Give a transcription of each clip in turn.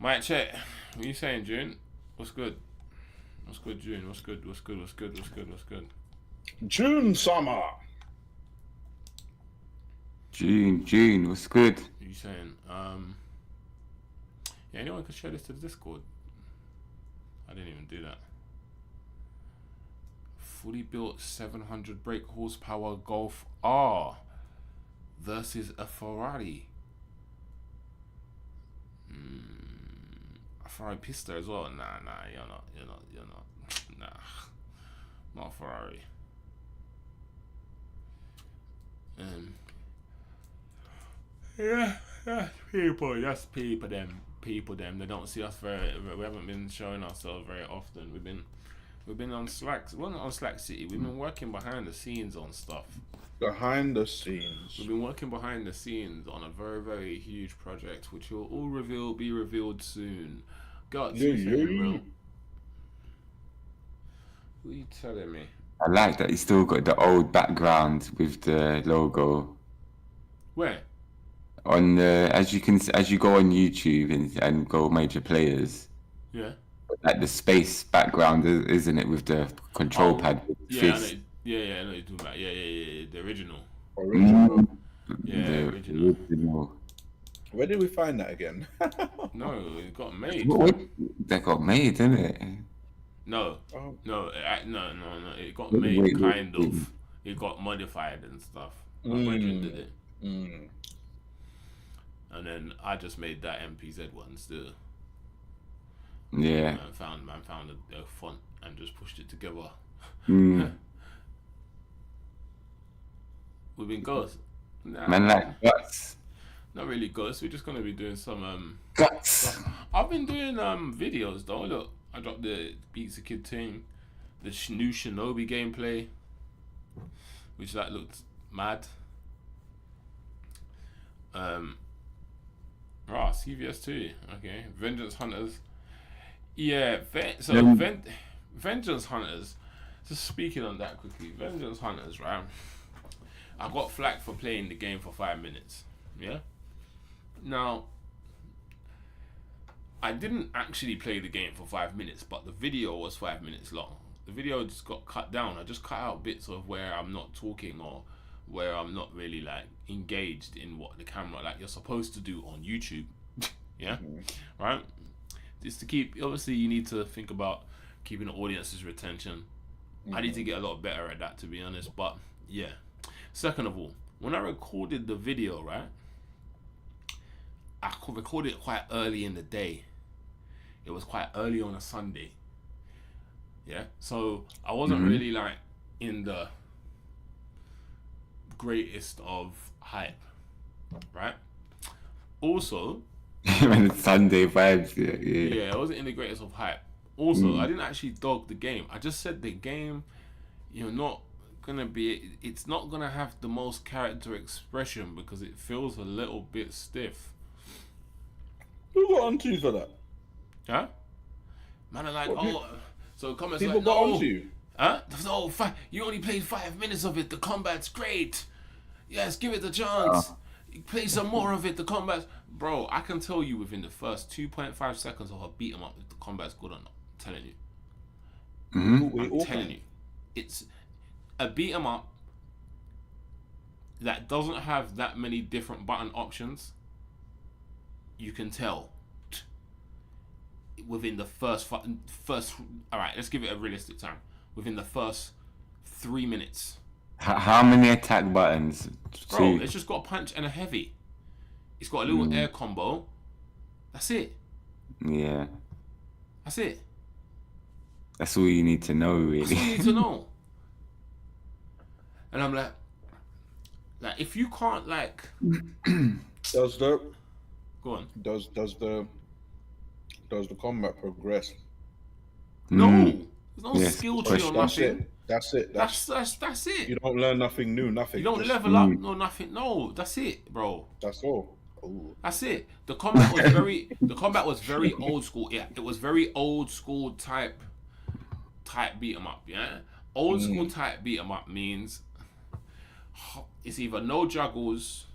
Mic check. What are you saying, June? What's good? What's good, June? What's good? What's good? What's good? What's good? What's good? June summer. June, what's good? What are you saying? Yeah, anyone could share this to the Discord. I didn't even do that. Fully built 700 brake horsepower Golf R versus a Ferrari. A Ferrari Pista as well. Nah, you're not. Nah, not Ferrari. Yeah, that's people them. They don't see us we haven't been showing ourselves very often. We've been on Slack. Well, not on Slack City. We've been working behind the scenes on stuff. Behind the scenes. We've been working behind the scenes on a very, very huge project, which will all be revealed soon. Guts, Yeah. Who are you telling me? I like that he's still got the old background with the logo. Where? On the as you go on YouTube and go major players. Yeah. Like the space background, isn't it, with the control pad? Yeah, I know you're talking about. Yeah. The original. Yeah, the original. Where did we find that again? No, it got made. That got made, didn't it? No. It got made kind of. It got modified and stuff. My brethren did it. And then I just made that MPZ one still. Yeah. Man found a font and just pushed it together. We've been ghosts. Nah, Man, like guts. Not really ghosts. We're just gonna be doing some guts. Stuff. I've been doing videos though. Look, I dropped the Beats a Kid thing, the new Shinobi gameplay, which that looked mad. CVS 2. Okay, Vengeance Hunters. Yeah, Vengeance Hunters. Just speaking on that quickly, Vengeance Hunters, right? I got flack for playing the game for 5 minutes. Yeah. Now, I didn't actually play the game for 5 minutes, but the video was 5 minutes long. The video just got cut down. I just cut out bits of where I'm not talking or where I'm not really like engaged in what the camera like you're supposed to do on YouTube. Yeah, right. Just to keep. Obviously, you need to think about keeping the audience's retention. I need to get a lot better at that, to be honest. But yeah. Second of all, when I recorded the video, right, I could record it quite early in the day. It was quite early on a Sunday. Yeah, so I wasn't really like in the greatest of hype, right? Also, When it's Sunday vibes, yeah. yeah, I wasn't in the greatest of hype. Also, I didn't actually dog the game. I just said the game, you're not gonna be. It's not gonna have the most character expression because it feels a little bit stiff. Who got onto you for that? Huh? Man, are like, What, so comments People like, got no, onto you. huh? No, you only played 5 minutes of it. The combat's great. Yes, give it a chance. Play some more of it. The combat's, bro. I can tell you within the first 2.5 seconds of a beat 'em up if the combat's good or not. I'm telling you. I'm telling you, it's a beat 'em up that doesn't have that many different button options. You can tell within the first. All right, let's give it a realistic time. Within the first 3 minutes, How many attack buttons? bro, Two. it's just got a punch and a heavy. It's got a little air combo. That's it. Yeah, That's it. that's all you need to know, That's all you really. need to know. And I'm like if you can't Does the go on. does the combat progress? No, there's no Yes, skill tree or That's nothing. it. That's it. That's it. You don't learn nothing new. Nothing. You don't Just- level up, no nothing. No, that's it, bro. That's all. Ooh. That's it. The combat was very old school. Yeah, it was very old school type beat 'em up. Yeah, old school type beat 'em up means it's either no juggles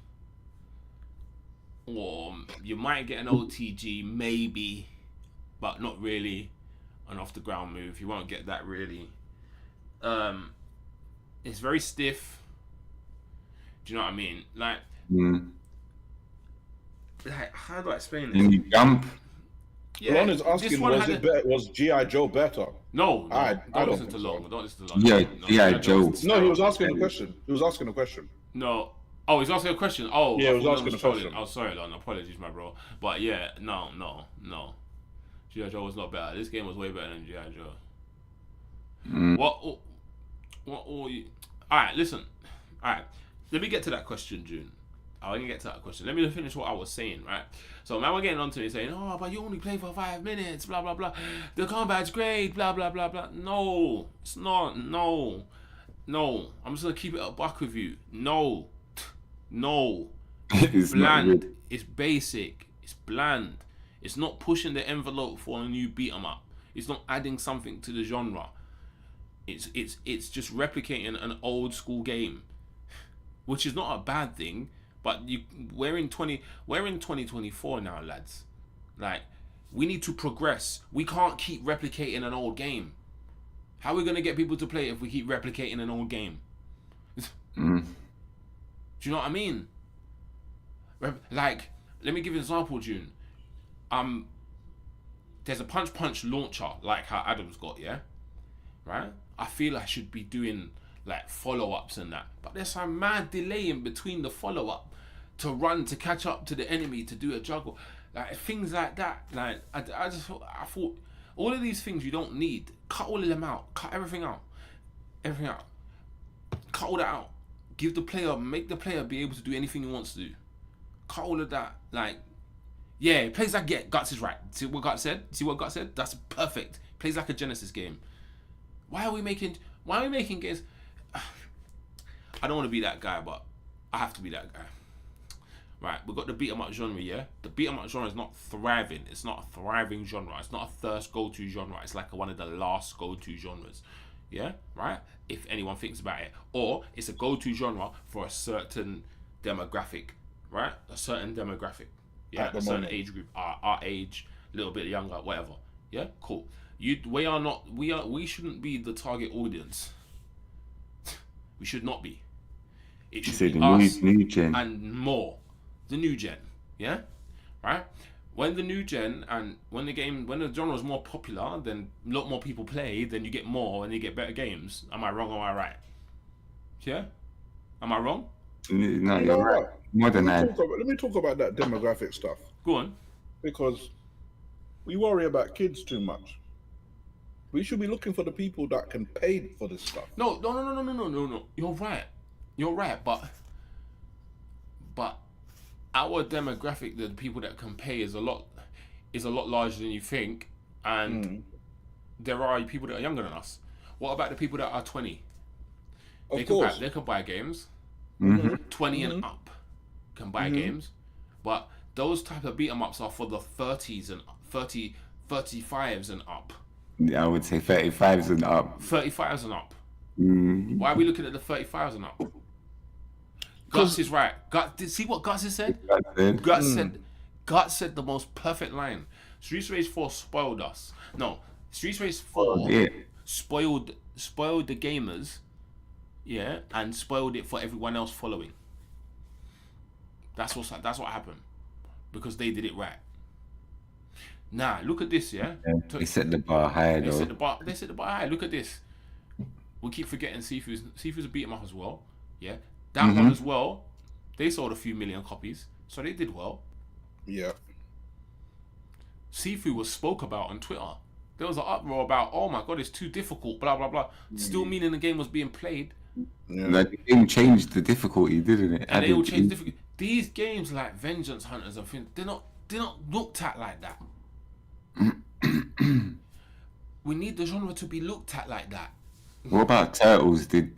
or you might get an OTG maybe, but not really an off the ground move. You won't get that really. It's very stiff. Do you know what I mean? Like how do I explain Can this? you jump? Yeah, Ron is this asking, one was had it better? Was GI Joe better? No, I don't don't listen to think so. Long. Don't listen to Long. Yeah, No, G.I. G.I. Joe. was No, he was terrible. asking a question. He was asking a question. No. Oh, he's asking a question. Oh, Yeah, I he was thought asking Lon a trolling. question. Oh, sorry, Lon. Apologies, my bro. But yeah, no. G.I. Joe was not better. This game was way better than G.I. Joe. What all you... Alright, listen. Alright, let me get to that question, June. I'm gonna get to that question. Let me finish what I was saying, right? So man, we're getting on to me saying, oh, but you only play for 5 minutes, blah blah blah. The combat's great, blah blah blah blah. No, it's not. No. I'm just gonna keep it a buck with you. No. It's not Bland. good. It's basic. It's bland. It's not pushing the envelope for a new beat 'em up. It's not adding something to the genre. It's just replicating an old school game, which is not a bad thing. But we're in 2024 now, lads. Like, we need to progress. We can't keep replicating an old game. How are we gonna get people to play if we keep replicating an old game? Do you know what I mean? Like, let me give you an example, June. There's a punch launcher like how Adam's got, yeah? Right? I feel I should be doing like follow-ups and that, but there's some mad delay in between the follow-up to run to catch up to the enemy to do a juggle, like things like that. Like I thought all of these things you don't need. Cut all of them out. Cut everything out. Cut all that out. Make the player be able to do anything he wants to do. Cut all of that. Like, yeah, plays like Guts is right. See what Guts said? That's perfect. Plays like a Genesis game. Why are we making games? I don't want to be that guy, but I have to be that guy. Right, we've got the beat 'em up genre, yeah? The beat 'em up genre is not thriving. It's not a thriving genre. It's not a first go-to genre. It's like one of the last go-to genres. Yeah? Right? If anyone thinks about it. Or it's a go-to genre for a certain demographic. Right? A certain demographic. Yeah? At the A certain moment. age group. Our age, a little bit younger, whatever. Yeah? Cool. We shouldn't be the target audience. We should not be. It You should say be the us new gen. and more. The new gen, yeah, right. When the new gen and when the genre is more popular, then a lot more people play. Then you get more and you get better games. Am I wrong? Or am I right? Yeah, am I wrong? No, You know you're right. what? Modernized. Let me talk about that demographic stuff Go on. because we worry about kids too much. We should be looking for the people that can pay for this stuff. No. You're right. You're right, but our demographic, the people that can pay, is a lot larger than you think, and there are people that are younger than us. What about the people that are 20? Of course. They can buy games. Mm-hmm. 20 and up can buy games, but those type of beat 'em ups are for the 30s and 35s and up. I would say 35s and up. 35s and up. Mm. Why are we looking at the 35s and up? Guts is right. See what Guts has said? Guts said the most perfect line. Streets Race 4 spoiled us. No, Streets Race 4 spoiled the gamers, yeah, and spoiled it for everyone else following. That's what happened, because they did it right. Now look at this, yeah. They set the bar high They though. set the bar high. Look at this. We keep forgetting Sifu's a beat 'em up as well. Yeah, that one as well. They sold a few million copies, so they did well. Yeah. Sifu was spoke about on Twitter. There was an uproar about, oh my god, it's too difficult, blah blah blah. Still meaning the game was being played. Yeah. Like, the game changed the difficulty, didn't it? And they all changed difficult. These games like Vengeance Hunters and things, they're not looked at like that. We need the genre to be looked at like that. What about Turtles? Did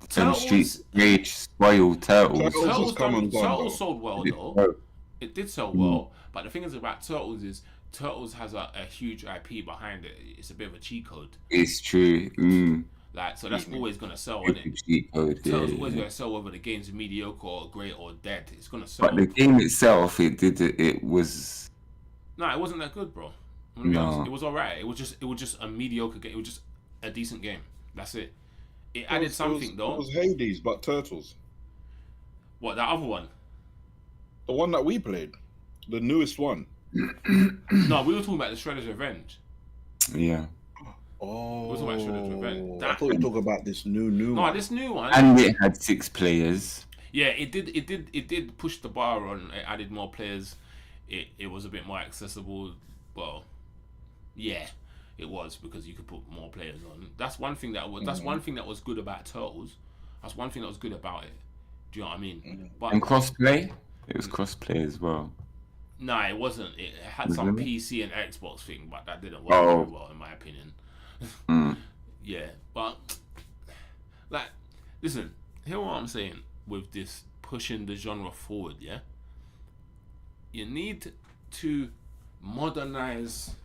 Turtles- Street Rage spoil Turtles? Turtles sold well though. It did sell Mm. well, but the thing is about Turtles is Turtles has a huge IP behind it. It's a bit of a cheat code. It's true. Like, so that's always gonna sell, isn't it? Cheat code, Turtles yeah. always gonna sell, whether the game's mediocre or great or dead. It's gonna sell. But the game itself, it was. No, it wasn't that good, bro. I'm gonna be No. honest. It was alright. It was just a mediocre game. It was just a decent game. That's it. It added something though. It was Hades, but Turtles. What, that other one? The one that we played, the newest one. No, we were talking about the Shredder's Revenge. Yeah. Oh, We're talking about Shredder's Revenge. I thought you were talking about this new No, one. this new one. And it had 6 players. Yeah, it did push the bar on. It added more players. It was a bit more accessible. Well, yeah, it was, because you could put more players on. That's one thing that was good about Turtles. That's one thing that was good about it. Do you know what I mean? But And crossplay? It was crossplay as well. nah, it wasn't. It had some Wasn't it? PC and Xbox thing, but that didn't work Oh. very well in my opinion. Mm. Yeah, but like, listen, hear what I'm saying with this pushing the genre forward, yeah? You need to modernize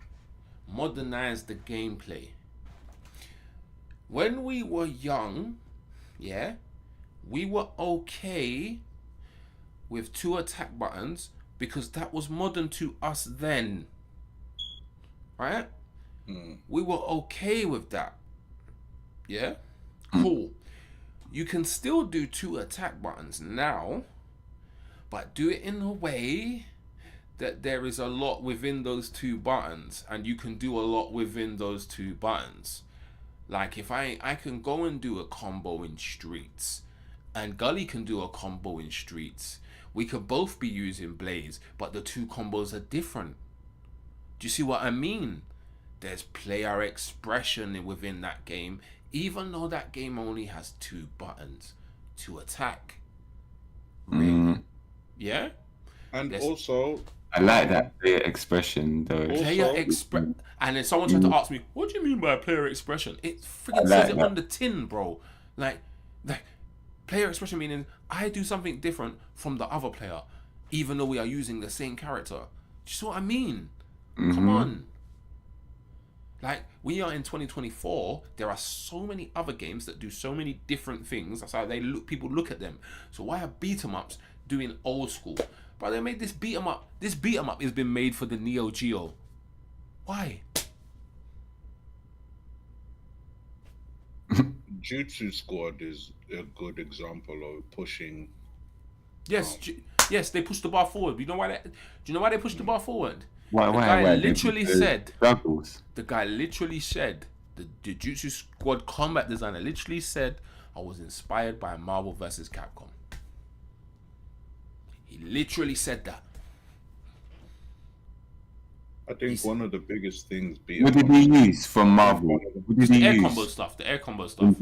the gameplay. When we were young, yeah, we were okay with 2 attack buttons because that was modern to us then. Right? We were okay with that. Yeah? Cool. You can still do 2 attack buttons now, but do it in a way that there is a lot within those 2 buttons, and you can do a lot within those 2 buttons. Like, if I can go and do a combo in Streets, and Gully can do a combo in Streets, we could both be using Blaze, but the 2 combos are different. Do you see what I mean? There's player expression within that game, even though that game only has 2 buttons to attack. Yeah? And There's- also, I like that player expression though. And then someone tried to ask me, what do you mean by player expression? It freaking like says it that. on the tin, bro. Like player expression meaning I do something different from the other player, even though we are using the same character. Do you see what I mean? Come on. Like, we are in 2024. There are so many other games that do so many different things. That's how people look at them. So why are beat 'em ups doing old school? But they made this beat 'em up. This beat 'em up has been made for the Neo Geo. Why? Jutsu Squad is a good example of pushing. Yes, yes, they pushed the bar forward. You know why? Do you know why they pushed the bar forward? Why? The guy Why? literally Because said. struggles. The guy literally said, the Jutsu Squad combat designer literally said, I was inspired by Marvel vs. Capcom. literally said that. I think one of the biggest things What did he use from Marvel? What did The he air use? combo stuff. The air combo stuff.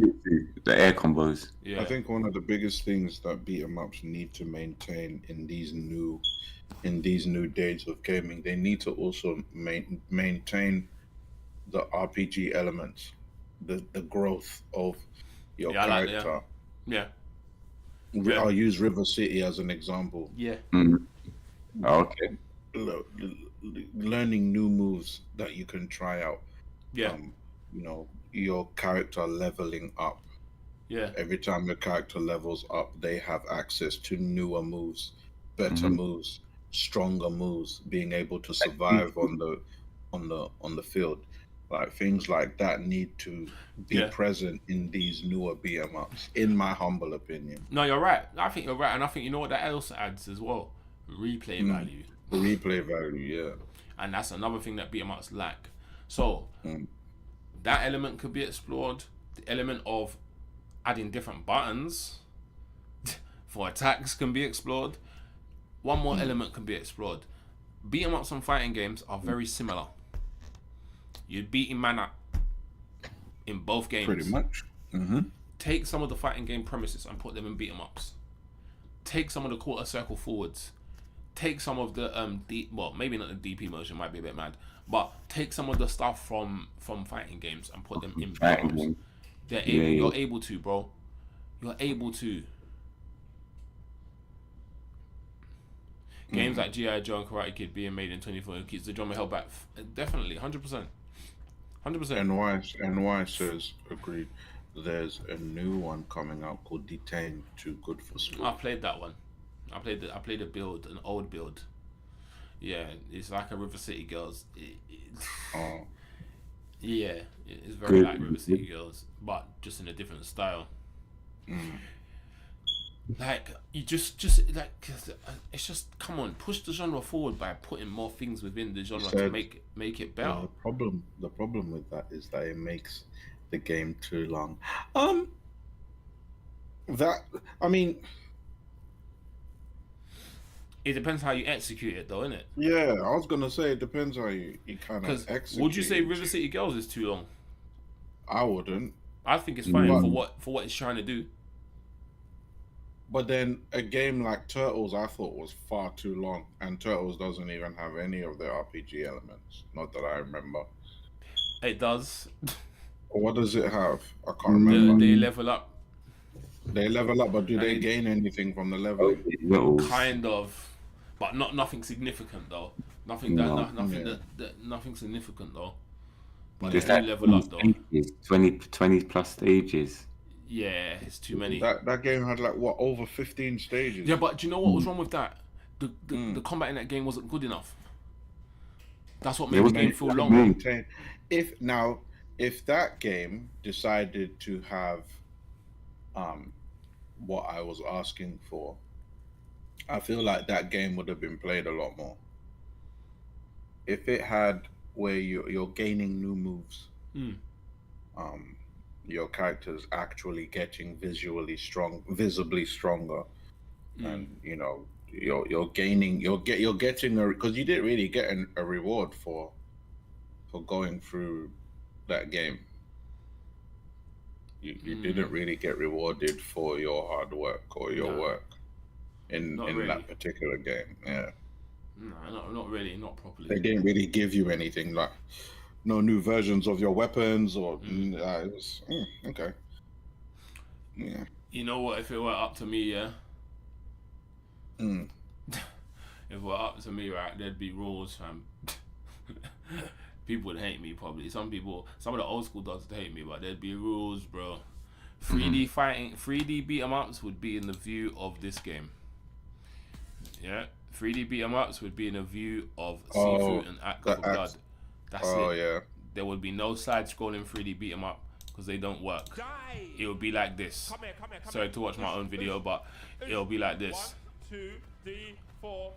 The air combos. Yeah. I think one of the biggest things that beat 'em ups need to maintain in these new days of gaming, they need to also maintain the RPG elements, the growth of your Yeah, I like that, character. Yeah. I'll use River City as an example. Yeah. Mm. Oh, okay. Learning new moves that you can try out. Yeah. Your character leveling up. Yeah. Every time your character levels up, they have access to newer moves, better moves, stronger moves, being able to survive on the field. Like things like that need to be present in these newer beat 'em ups, in my humble opinion. No, you're right. I think you're right, and I think you know what that also adds as well: replay value. The replay value, yeah. And that's another thing that beat 'em ups lack. So that element could be explored. The element of adding different buttons for attacks can be explored. One more element can be explored. Beat 'em ups and fighting games are very similar. You're beating man up in both games. Pretty much. Take some of the fighting game premises and put them in beat 'em ups. Take some of the quarter circle forwards. Take some of the maybe not the DP motion, might be a bit mad, but take some of the stuff from fighting games and put them in beat 'em ups. You're able to, bro. You're able to. Games like G.I. Joe and Karate Kid being made in 2014 keeps the drummer held back. Definitely, 100%. 100%. NY says, agreed. There's a new one coming out called Detained, Too Good for School. I played that one. I played a build, an old build. Yeah, it's like a River City Girls. Yeah, it's very like River City Girls, but just in a different style. Like you just like it's just come on, push the genre forward by putting more things within the genre to make it better. The problem with that is that it makes the game too long. It depends how you execute it, though, innit? Yeah, I was gonna say it depends how you kind of execute. Would you say River City Girls is too long? I wouldn't. I think it's fine for what it's trying to do. But then a game like Turtles, I thought was far too long, and Turtles doesn't even have any of the RPG elements. Not that I remember. It does. What does it have? I can't remember. They level up. They level up, but do they gain anything from the leveling? Kind of, but nothing significant though. Nothing significant though. But they do level up though. 20 plus stages. Yeah, it's too many. That game had like what, over 15 stages. Yeah, but do you know what was wrong with that? The combat in that game wasn't good enough. That's what made the game feel long. If that game decided to have what I was asking for, I feel like that game would have been played a lot more. If it had where you're gaining new moves, your character's actually getting visibly stronger, and you're getting because you didn't really get a reward for going through that game. You didn't really get rewarded for your hard work or your work in that particular game. Yeah. No, not really, not properly. They didn't really give you anything, like no new versions of your weapons or it was okay. Yeah. You know what? If it were up to me, yeah. If it were up to me, right, there'd be rules, fam. People would hate me probably. Some of the old school dogs would hate me, but there'd be rules, bro. 3D fighting, 3D beat 'em ups would be in the view of this game. Yeah, 3D beat 'em ups would be in the view of Seafood and Act for Blood. That's it. Yeah. There would be no side scrolling 3D beat 'em up because they don't work. It would be like this. Come here. Sorry to watch my own video, but it'll be like this. 1, 2, 3, 4.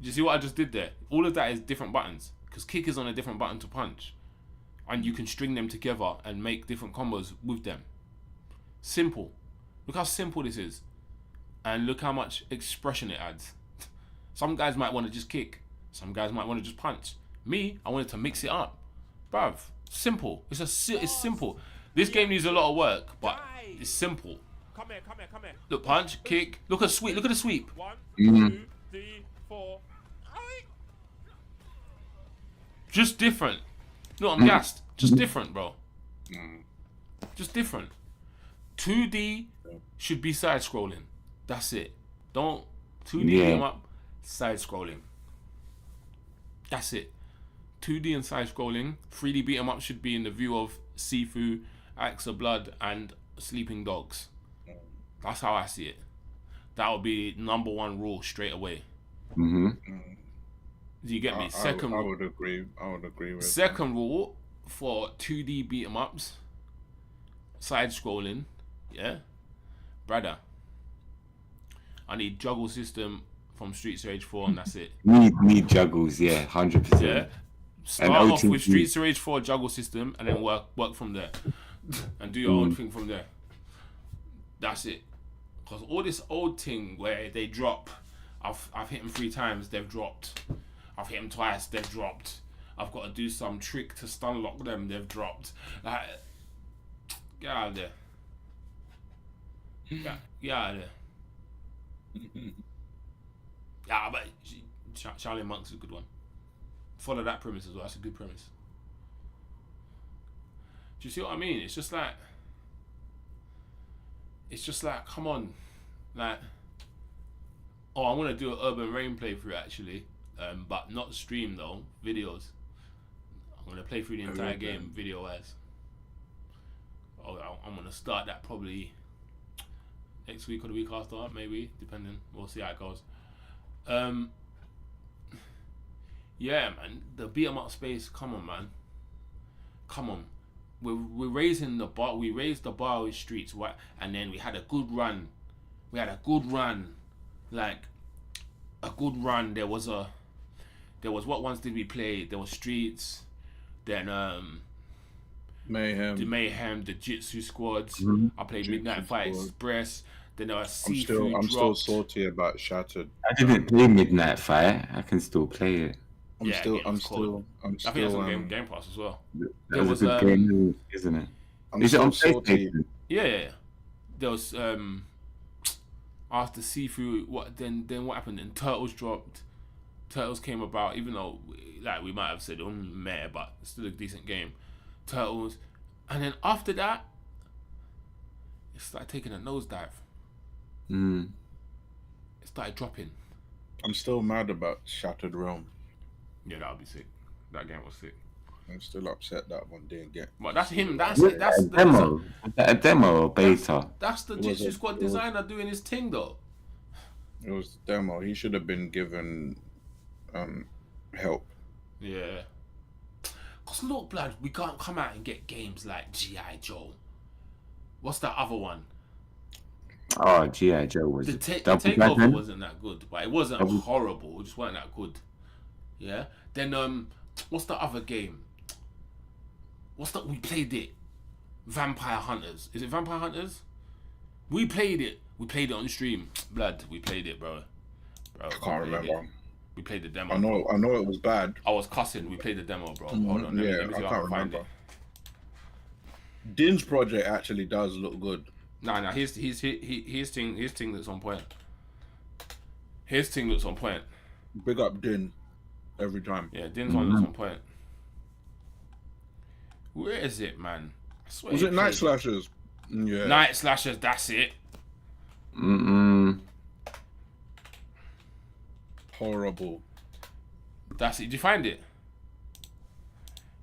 Do you see what I just did there? All of that is different buttons because kick is on a different button to punch, and you can string them together and make different combos with them. Simple. Look how simple this is. and look how much expression it adds. Some guys might want to just kick. Some guys might want to just punch. Me, I wanted to mix it up. Bruv, simple. It's simple. This game needs a lot of work, but it's simple. Come here. Look, punch, kick. Look at sweep. Look at the sweep. 1, Mhm. 2, 3, 4. Just different. No, I'm gassed. Just different, bro. Just different. 2D should be side scrolling. That's it. Don't 2D Yeah. beat 'em up, side scrolling. That's it. 2D and side scrolling. 3D beat 'em up should be in the view of Sifu, Axe of Blood, and Sleeping Dogs. That's how I see it. That would be number one rule straight away. Mm-hmm. Do you get me? Second I rule. would agree. I would agree with. Second rule for 2D beat 'em ups, side scrolling, yeah, brother. I need juggle system from Streets of Rage 4, and that's it. Need juggles, yeah, 100%. Yeah. Start off with Streets of Rage 4 juggle system, and then work from there, and do your own thing from there. That's it. Cause all this old thing where they drop, I've hit them 3 times, they've dropped. I've hit them twice, they've dropped. I've got to do some trick to stun lock them, they've dropped. Like, get out of there. Get out of there. Yeah, but Charlie Monk's a good one. Follow that premise as well. That's a good premise. Do you see what I mean? It's just like, come on, like, oh, I want to do an Urban Rain playthrough actually, but not stream though, videos. I'm gonna play through the entire game video wise. Oh, I'm gonna start that probably next week or the week after, maybe, depending. We'll see how it goes. Yeah, man, the beat 'em up space. Come on, man. Come on. We're raising the bar. We raised the bar with Streets, what? And then we had a good run. Like a good run. There was what ones did we play? There was Streets. Then Mayhem. the Mayhem, the Jitsu squads. I played Jitsu Midnight Fight Squad. Express. Then there was I'm Seafood still dropped. salty about Shattered. I didn't play Midnight Fight. I can still play it. I'm Yeah, still game was cold. I think that's on Game Pass as well. That was was, a good game, isn't it? I'm Is it on still salty. PlayStation? Yeah. There was after Sifu, then what happened? Then Turtles dropped. Turtles came about, even though like we might have said meh, but it's still a decent game. Turtles, and then after that, it started taking a nosedive. Mm. It started dropping. I'm still mad about Shattered Realm. Yeah, that would be sick. That game was sick. I'm still upset that one didn't get. But that's him. That's Was it. it That's a the demo. Was that a demo or beta? That's the It was Jitsu a- Squad it was- designer doing his thing though. It was the demo. He should have been given help. Yeah. Cause look, blood, we can't come out and get games like G.I. Joe. What's that other one? Oh, G.I. Joe was The, it? the Double Takeover Dragon? wasn't that good, but it wasn't Double- horrible. It just wasn't that good. Yeah. Then what's the other game? We played it. Vampire Hunters. Is it Vampire Hunters? We played it. We played it on stream. Blood. We played it, bro. I can't remember. We played the demo. I know it was bad. I was cussing. We played the demo, bro. Hold on. Let me Yeah, see I if I can't can find remember. it. Din's project actually does look good. Nah. His thing that's on point. His thing that's on point. Big up Din every time. Yeah, Din's one that's on point. Where is it, man? I swear Was he it Night played Slashers? Yeah. Night Slashers, that's it. Mm-mm. Horrible. That's it. Did you find it?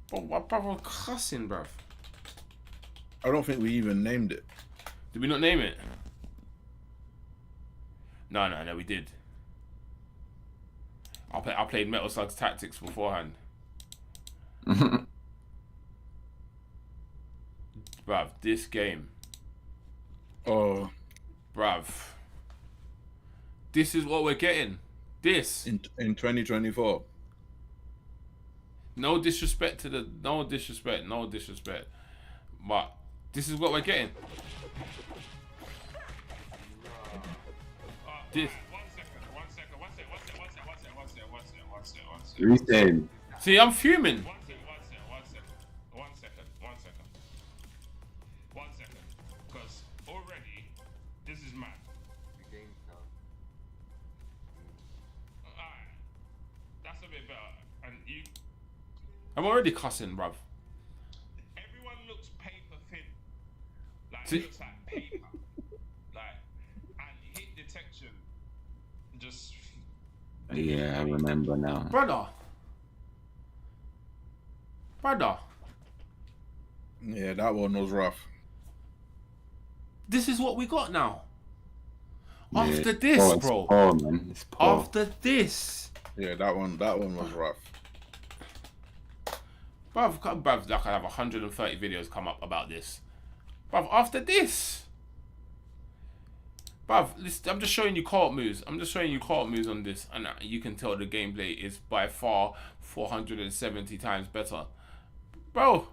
Bro, what brother cussing, bruv? I don't think we even named it. Did we not name it? No, we did. I played Metal Slug's Tactics beforehand. Bruv, this game. Oh, Bruv. This is what we're getting. This. in 2024. No disrespect. But this is what we're getting. This. One second. Who's saying? See, I'm fuming. One second. Because already, this is mad. Alright. That's a bit better. And you, I'm already cussing, bruv. everyone looks paper thin. Like, See- it looks like paper. Like, and hit detection. Just, Yeah, I remember now. Brother. Yeah, that one was rough. This is what we got now. Yeah. After this, Oh, it's bro. poor, man. It's poor. After this. Yeah, that one was rough. Bruv, like I have 130 videos come up about this. Bruv, after this. Bruv, I'm just showing you co-op moves. I'm just showing you co-op moves on this. And you can tell the gameplay is by far 470 times better. Bro.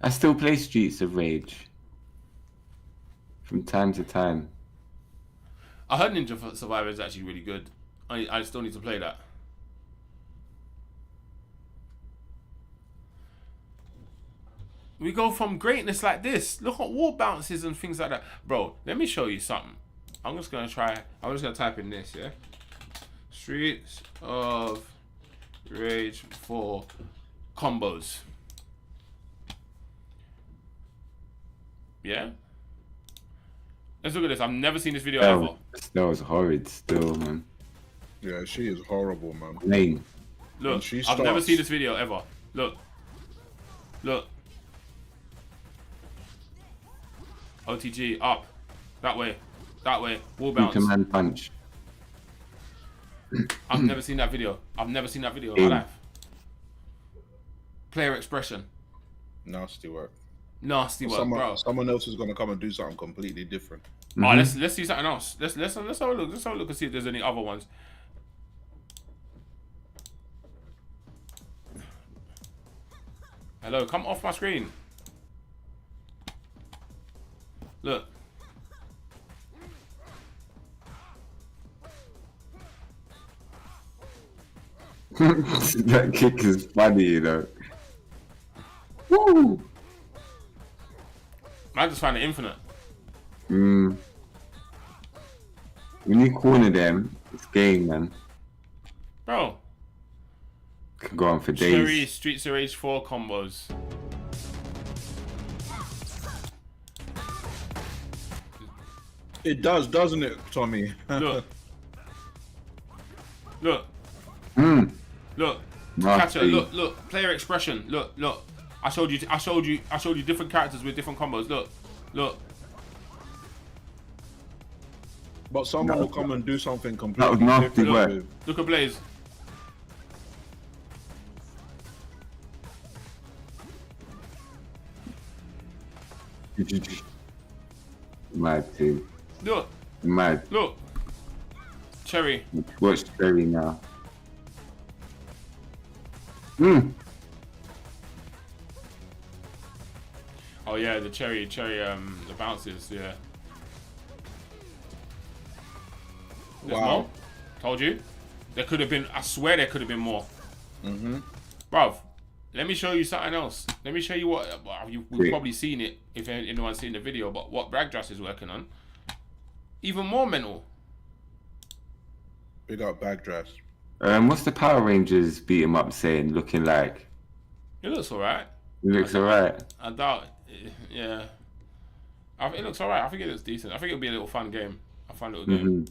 I still play Streets of Rage. From time to time. I heard Ninja Survivor is actually really good. I still need to play that. We go from greatness like this. Look at wall bounces and things like that. Bro, let me show you something. I'm just going to type in this, yeah? Streets of Rage 4 combos. Yeah? Let's look at this. I've never seen this video ever. That was horrid still, man. Yeah, she is horrible, man. Lame. Look, When she I've never starts- seen this video ever. Look. OTG, up. That way. Wall bounce. Superman punch. I've never seen that video. In my life. Player expression. Nasty work. Nasty work, bro. Someone else is gonna come and do something completely different. Oh, let's see something else. Let's have a look. Let's have a look and see if there's any other ones. Hello, come off my screen. Look. That kick is funny, you know. Woo! I just find it infinite. When you corner them, it's game, man. Bro. Can go on for Cherry days. Streets of Rage 4 combos. It does, doesn't it, Tommy? Look. Look. Look. Nasty. Catcher, look. Player expression. Look. I showed you different characters with different combos. Look. But someone No. will come and do something That completely was nasty different. work. with- Look at Blaze. Mad too. Look. Mad. Cherry. Watch Cherry now. Oh yeah, the cherry, the bounces, yeah. There's Wow. more. Told you. There could have been, I swear there could have been more. Mm-hmm. Bruv, let me show you something else. Let me show you what, well, we've Yeah. probably seen it, if anyone's seen the video, but what Bragdrass is working on. Even more mental. Big up Bagdrass. What's the Power Rangers beat 'em up saying? Looking like It looks alright. it looks alright. I doubt, yeah. It looks alright. I think it looks decent. I think it'll be a little fun game. A fun little game.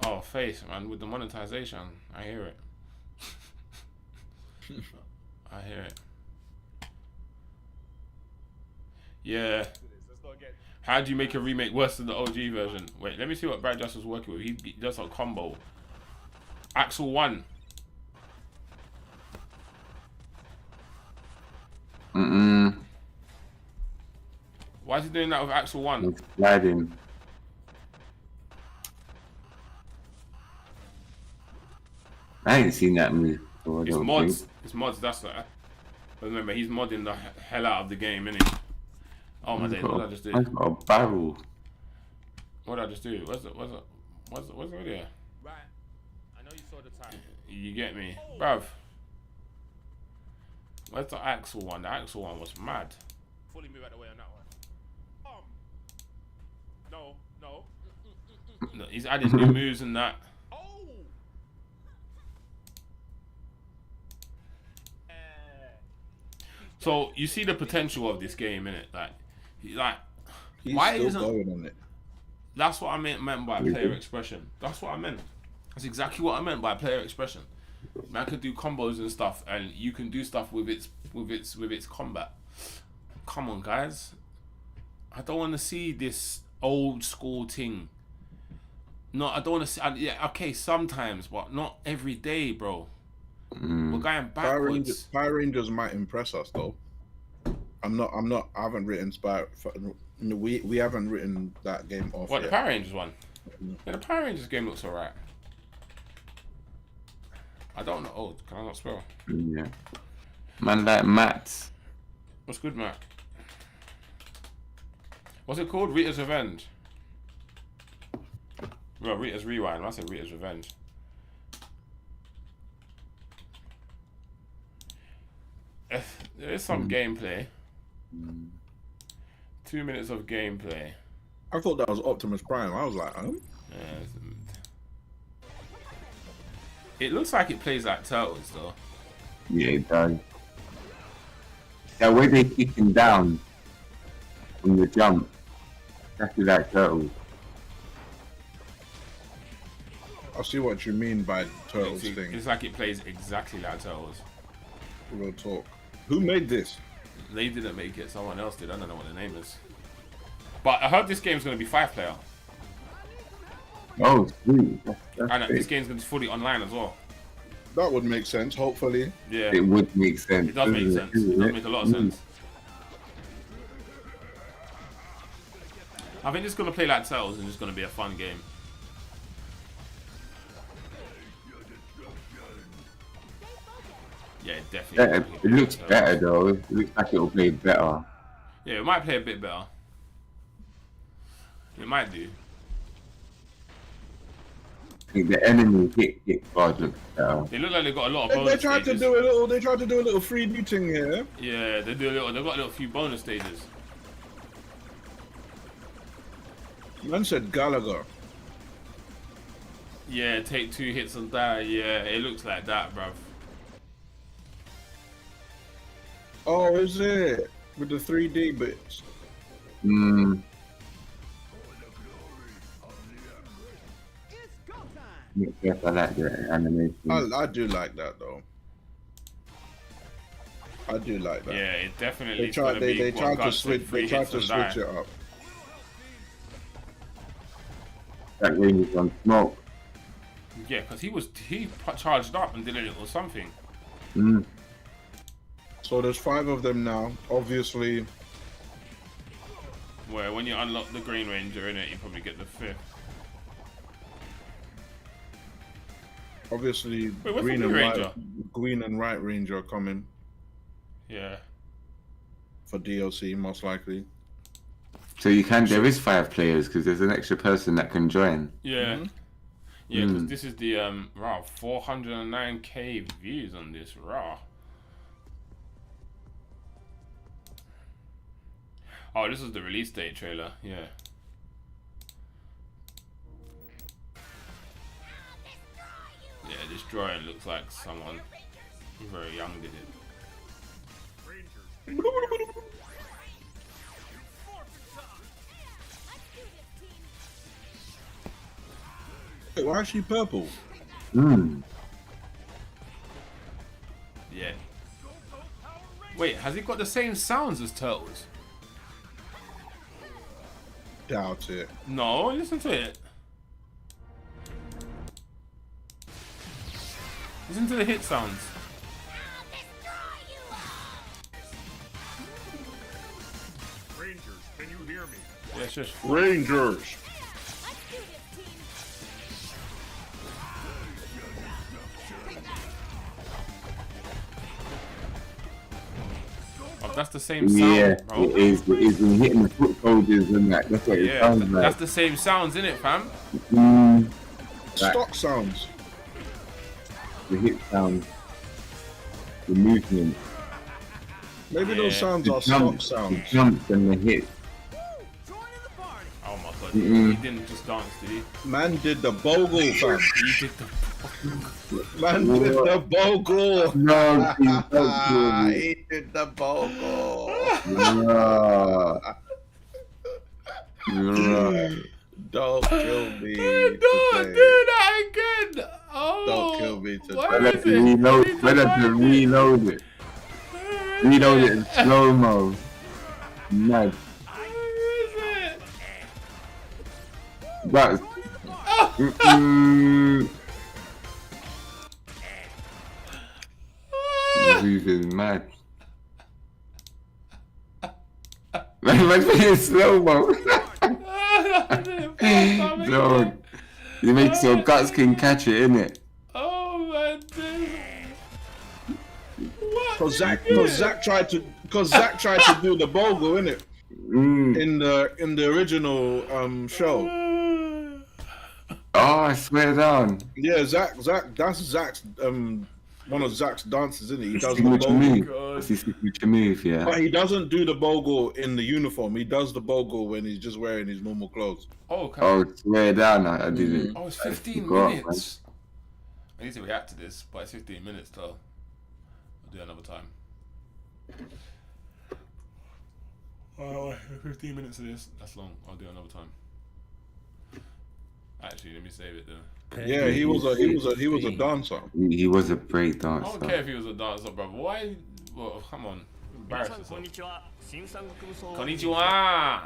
Oh, face, man, with the monetization. I hear it. I hear it. Yeah. Let's not get How do you make a remake worse than the OG version? Wait, let me see what Brad Just was working with. He does a combo. Axel 1. Why is he doing that with Axel 1? It's sliding. I ain't seen that move before. I It's don't mods. think. It's mods, that's that. But remember, he's modding the hell out of the game, innit? Oh my days, what did I just do? I've got a barrel. What did I just do? What's it there? Right. I know you saw the time. You get me, bruv. Where's the Axel one? The Axel one was mad. Fully move out the way on that one. No, no. Look, he's adding new moves and that. Oh! So you see the potential of this game, innit? Like, He's why still isn't? going on it. That's what I meant by player expression. That's what I meant. That's exactly what I meant by player expression. Man can do combos and stuff, and you can do stuff with its combat. Come on, guys. I don't want to see this old school thing. No, I don't want to see. Yeah, okay, sometimes, but not every day, bro. We're going backwards. Power Rangers might impress us though. I haven't written we haven't written that game off What, yet. the Power Rangers one? Yeah, the Power Rangers game looks alright. I don't know. Oh, can I not spell? Yeah. Man like Matt. What's good, Mac? What's it called? Rita's Revenge. Well, Rita's Rewind. I said Rita's Revenge. There is some gameplay. 2 minutes of gameplay. I thought that was Optimus Prime. I was like, huh? It looks like it plays like Turtles, though. Yeah, it does. The way they kick him down on the jump, that's like Turtles. I see what you mean by Turtles thing. It's like it plays exactly like Turtles. Real talk. Who made this? They didn't make it, someone else did. I don't know what the name is. But I heard this game's going to be 5-player. Oh, sweet. That's And big. this game's going to be fully online as well. That would make sense, hopefully. Yeah, It would make sense. it does make doesn't sense. It does make a lot of sense. I think it's going to play like Turtles and it's going to be a fun game. Yeah, it definitely. Yeah, it looks better though. It looks like it'll play better. Yeah, it might play a bit better. It might do. I think the enemy hit bars looks better. They look like they've got a lot of They bonus tried to stages. do a little. They tried to do a little 3D thing here. Yeah, they do a little. They've got a little few bonus stages. Man said Gallagher. Yeah, take 2 hits and die. Yeah, it looks like that, bruv. Oh, is it with the 3D bits? Yes, I like the animation. I do like that though. I do like that. Yeah, it definitely. They tried. They tried to switch. They tried to switch it up. That range is on smoke. Yeah, because he charged up and did a little something. So there's 5 of them now. Obviously, Where when you unlock the Green Ranger in it, you probably get the 5th. obviously, Wait, what's Green the and Blue White, Ranger? Green and White Ranger are coming Yeah. for DLC most likely. So you can. There is 5 players because there's an extra person that can join. Yeah. Yeah, because this is the raw 409k views on this raw. Oh, this is the release date trailer. Yeah. Yeah, this drawing looks like someone very young did it. Wait, why is she purple? Yeah. Wait, has it got the same sounds as Turtles? Doubt it. No, listen to it. Listen to the hit sounds. Rangers, can you hear me? Yeah, shush. Rangers. That's the same Yeah, sound, bro. it is. It is. When you're hitting the foot soldiers and that. That's what it Yeah, sounds like. that's the same sounds, innit, fam? Stock sounds. The hit sound, the movement, Maybe those Yeah. sounds the are stock jumps, the sounds. jumps and the hits. Oh my god, Mm-mm. he didn't just dance, did he? Man did the bogle, fam. He did the. Man did the bogle. No, please don't kill me. He did the bogle. No. No. Don't kill me. Don't today. do that again! Oh, Don't kill me today. why Better is to it? reload, He did better that to again. reload it. Reload it in slow mo. Mad. Where is it? That's. Mm-mm. This is mad. Man, in slow mo. Dog. You make so guts can catch it, innit? Oh my god. What? Cause Zach tried to do the bogle, innit? Mm. In the original show. Oh, I swear down. Yeah, Zach, that's Zach's one of Zach's dances, isn't it? He does the Signature bogle. move. God. That's his signature move, yeah. But he doesn't do the bogle in the uniform. He does the bogle when he's just wearing his normal clothes. Oh, okay. Oh, swear down, I didn't. Oh, it's 15 forgot, minutes. I need to react to this, but it's 15 minutes though. I'll do it another time. Oh, 15 minutes of this. That's long. I'll do it another time. Actually, let me save it though. Yeah, he was a dancer. He was a break I dancer. don't care if he was a dancer, brother. Why? Well, come on. Embarrass yourself. こんにちは。新三国武装 Konnichiwa.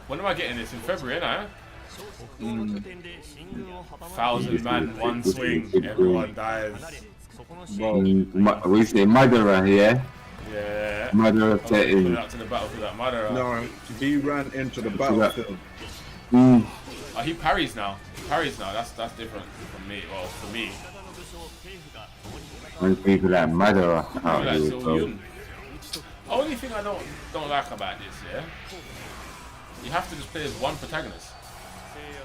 When am I getting this? In February, ain't 北東の拠点で進軍を阻ま I? 1,000 man, one swing, everyone dies. 離れそこの支 Bro, 援 We say Madara here. Yeah. Madara Put setting. out to the battle for that mother. no, he ran into the battlefield. Mm. Oh, he parries now. He parries now. That's different from me. Well, for me. の武装政府が共に When people like Madara I out like here, Seo bro. Yun. Only thing I don't like about this, yeah, you have to just play as one protagonist.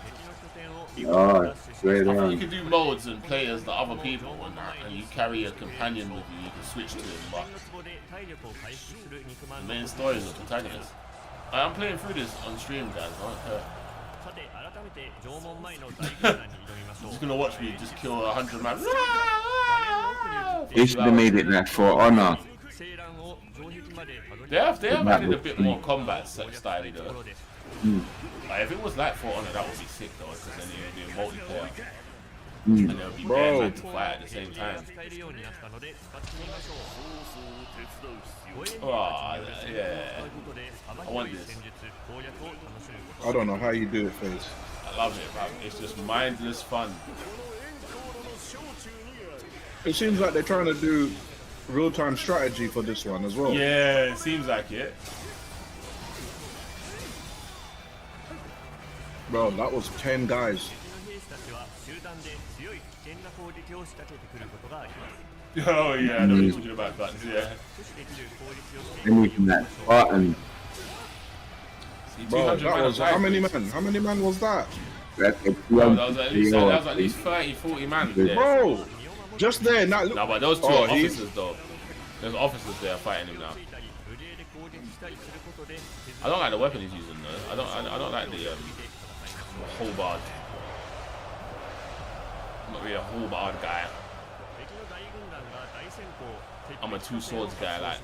敵の拠点を Oh, swear I think you down. can do modes and play as the other people and that, and you carry a companion with you. You can switch to him, but の壺で体力を回復する肉まん the の main story is the protagonist. I'm playing through this on stream, guys. I don't care. さて改めて縄文前の大軍団に挑みましょう Just gonna watch me just kill 100 man. They should have made it like For Honor. 青蘭を城壁までたどり They have added a bit more combat style though. ところです Like, if it was like For Honor, that would be sick though, because then it would be a multiplayer. Mm. And there would be Bro. bare men to fight at the same が time. 使えるようになったので使ってみましょう Oh, yeah. ことで幅 I want 広い this. 戦術攻略を楽しむこと I don't know how you do it, Face. I love it, man. It's just mindless fun. It seems like they're trying to do real-time strategy for this one as well. Yeah, it seems like it. Bro, that was 10 guys. 敵の兵士たちは集団で強い危険な攻撃を仕掛けてくることがあります Oh, yeah, I know what you're talking about guns, yeah. 阻止できる攻撃をして Anything like Spartan. See, Bro, 200 that man was of how many life. men? How many men was that? That's a Bro, that was at least 30, 40 man there. Bro, just there. Now look. No, but those two Oh, are he's- officers though. There's officers there fighting him now. ついたり無礼で攻撃したりすることで I don't like the weapon he's using though. I don't like the halberd. I'm not really a halberd guy. 敵の大軍団が大戦法 I'm a two swords guy, like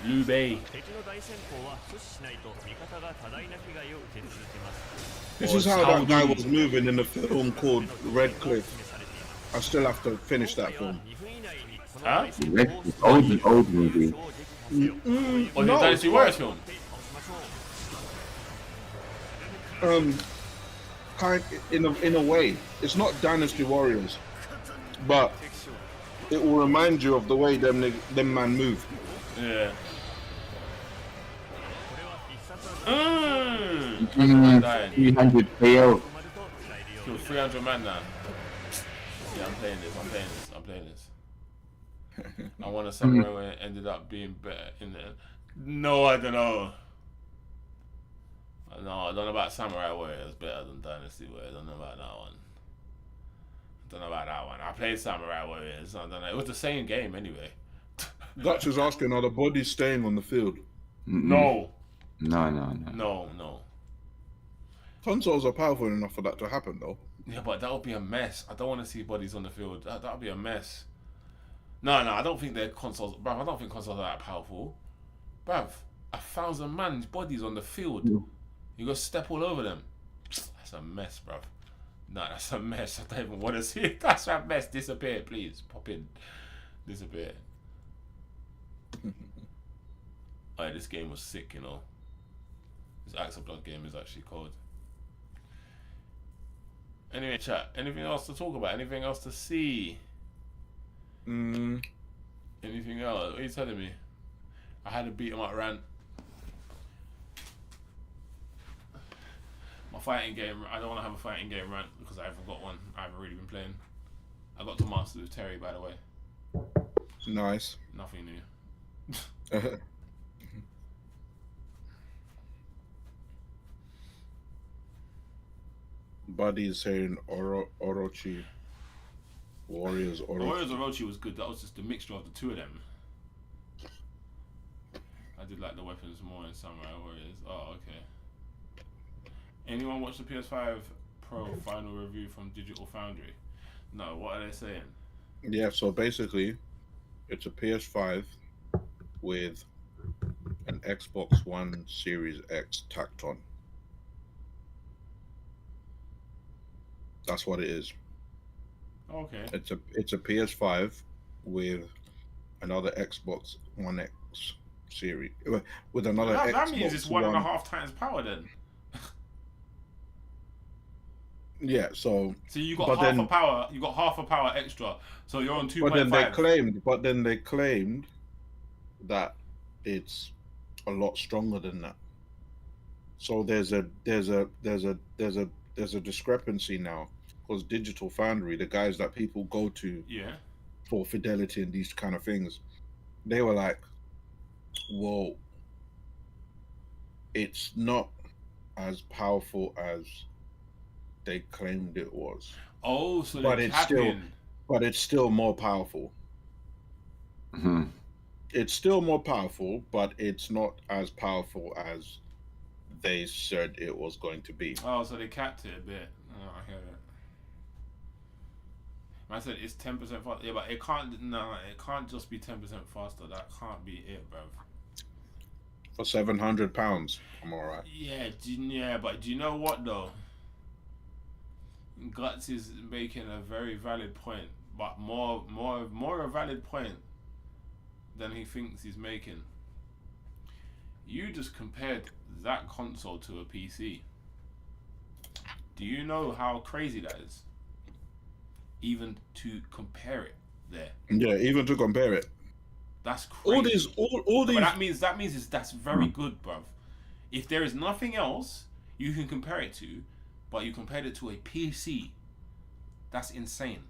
Liu Bei. 敵の大戦法は阻止しないと味方が多大な被害を受け続けます This is how that guy was moving in the film called Red Cliff. I still have to finish that 2 film. 分以内にこの Huh? 大戦 Red 法を Cliff, old movie. Or the No, Dynasty Warriors film. 倒しましょう Kind in a way, it's not Dynasty Warriors, but it will remind you of the way them man move. Yeah. これは必殺技 Mmm. Dying. 300 KO. とまると使えるよう Killed 300 man now. Yeah, I'm playing this. I want a Samurai Warrior ended up being better in the. No, I don't know. No, I don't know about Samurai Warriors better than Dynasty Warriors. I don't know about that one. I played Samurai Warriors. I don't know. It was the same game anyway. Dutch is asking, are the bodies staying on the field? No. No. Consoles are powerful enough for that to happen, though. Yeah, but that would be a mess. I don't want to see bodies on the field. That would be a mess. No, I don't think they're consoles. Bruv, I don't think consoles are that powerful. Bruv, 1,000 man's bodies on the field. You got to step all over them. That's a mess, bruv. No, that's a mess. I don't even want to see it. That's a mess. Disappear, please. Pop in. Disappear. Alright, this game was sick, you know. This Axelblad game is actually cold. Anyway, chat. Anything else to talk about? Anything else to see? Anything else? What are you telling me? I had to beat him up rant. My fighting game, I don't want to have a fighting game rant because I haven't got one. I haven't really been playing. I got to master with Terry, by the way. Nice. Nothing new. Buddy is saying Orochi. Warriors Orochi. Warriors Orochi was good. That was just a mixture of the two of them. I did like the weapons more in Samurai Warriors. Oh, okay. Anyone watch the PS5 Pro final review from Digital Foundry? No, what are they saying? Yeah, so basically, it's a PS5 with an Xbox One Series X tacked on. That's what it is. Okay. It's a PS5 with another Xbox One X series with another That Xbox means it's 1.5 times power then. Yeah, so you got half a power. You got half a power extra. So you're on 2.5. But then they claimed that it's a lot stronger than that. So there's a discrepancy now because Digital Foundry, the guys that people go to for fidelity and these kind of things, they were like, "Whoa, it's not as powerful as they claimed it was." Oh, so but it's still more powerful. Mm-hmm. It's still more powerful, but it's not as powerful as they said it was going to be. Oh, so they capped it a bit. Oh, I hear it. I said it's 10% faster. Yeah, but it can't. No, it can't just be 10% faster. That can't be it, bruv. For £700, I'm alright. Yeah, but do you know what though? Guts is making a very valid point, but more a valid point than he thinks he's making. You just compared that console to a PC. Do you know how crazy that is? Even to compare it there. Yeah, even to compare it. That's crazy. All these. But that means that's very good, bruv. If there is nothing else you can compare it to, but you compared it to a PC, that's insane.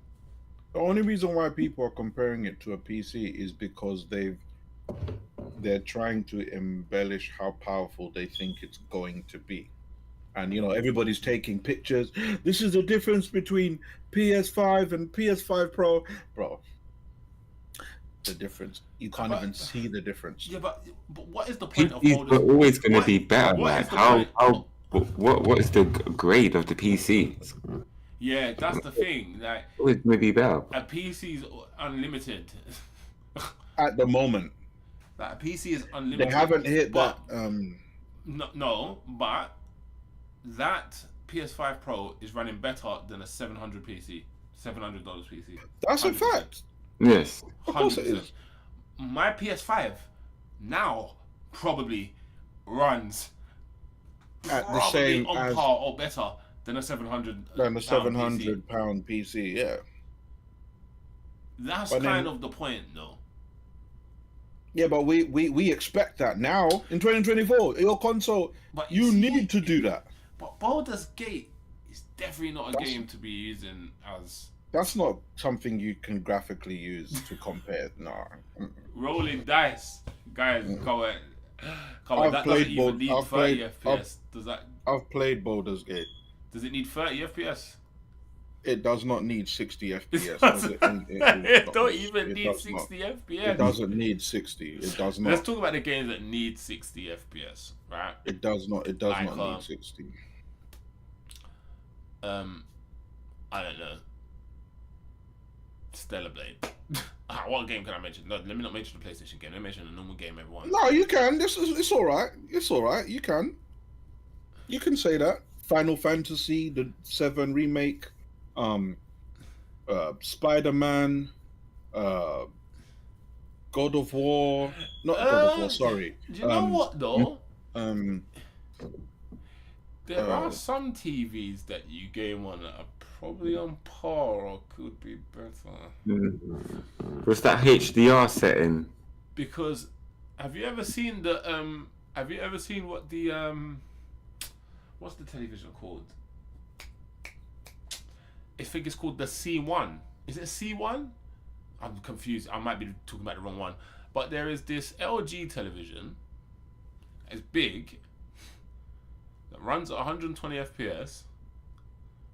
The only reason why people are comparing it to a PC is because they're trying to embellish how powerful they think it's going to be. And everybody's taking pictures. This is the difference between PS5 and PS5 Pro. Bro, the difference. You can't even see the difference. Yeah, but what is the point of PCs are always going to be better, man. What is the grade of the PC? Yeah, that's the thing. Like, always going to be better. A PC is unlimited. At the moment. Like, a PC is unlimited. They haven't hit that. No, but that PS5 Pro is running better than a $700 PC. $700 PC. That's 100%. A fact. Yes. Of course it is. My PS5 now probably runs at the same on par or better than a £700 PC. Yeah. That's kind of the point, though. Yeah, but we expect that now in 2024. Your console, but you need to do that. But Baldur's Gate is definitely not a game to be using as That's not something you can graphically use to compare. No. Rolling dice, guys. Come on. I've That played doesn't even both- need I've 30 played- FPS. Does that? I've played Baldur's Gate. Does it need 30 FPS? It does not need 60 FPS. It does it? It don't It even need does not. 60 It FPS. doesn't need 60. It does Let's not. talk about the games that need 60 FPS, right? It does not. It does I not can't. need 60. I don't know. Stellar Blade. What game can I mention? No, let me not mention the PlayStation game. Let me mention a normal game everyone. No, you can. It's all right. It's all right. You can. You can say that. Final Fantasy, the 7 remake, Spider-Man, God of War. Not God of War. Sorry. Do you know what though? There Uh, are some TVs that you game on that are probably on par or could be better. What's that HDR setting? Because have you ever seen the have you ever seen what the what's the television called? I think it's called the C1. Is it C1? I'm confused. I might be talking about the wrong one. But there is this LG television. It's big. That runs at 120 FPS.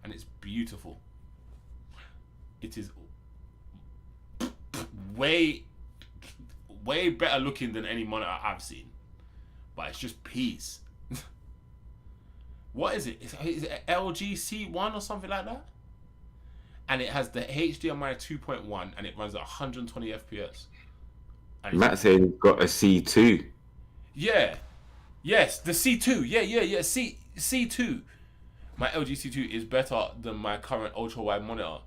And it's beautiful. It is way better looking than any monitor I've seen. But it's just peace. What is it? Is it LG C1 or something like that? And it has the HDMI 2.1 and it runs at 120 FPS. And Matt said he's got a C2. yeah. Yes, the C2. Yeah. C2. My LG C2 is better than my current ultra wide monitor.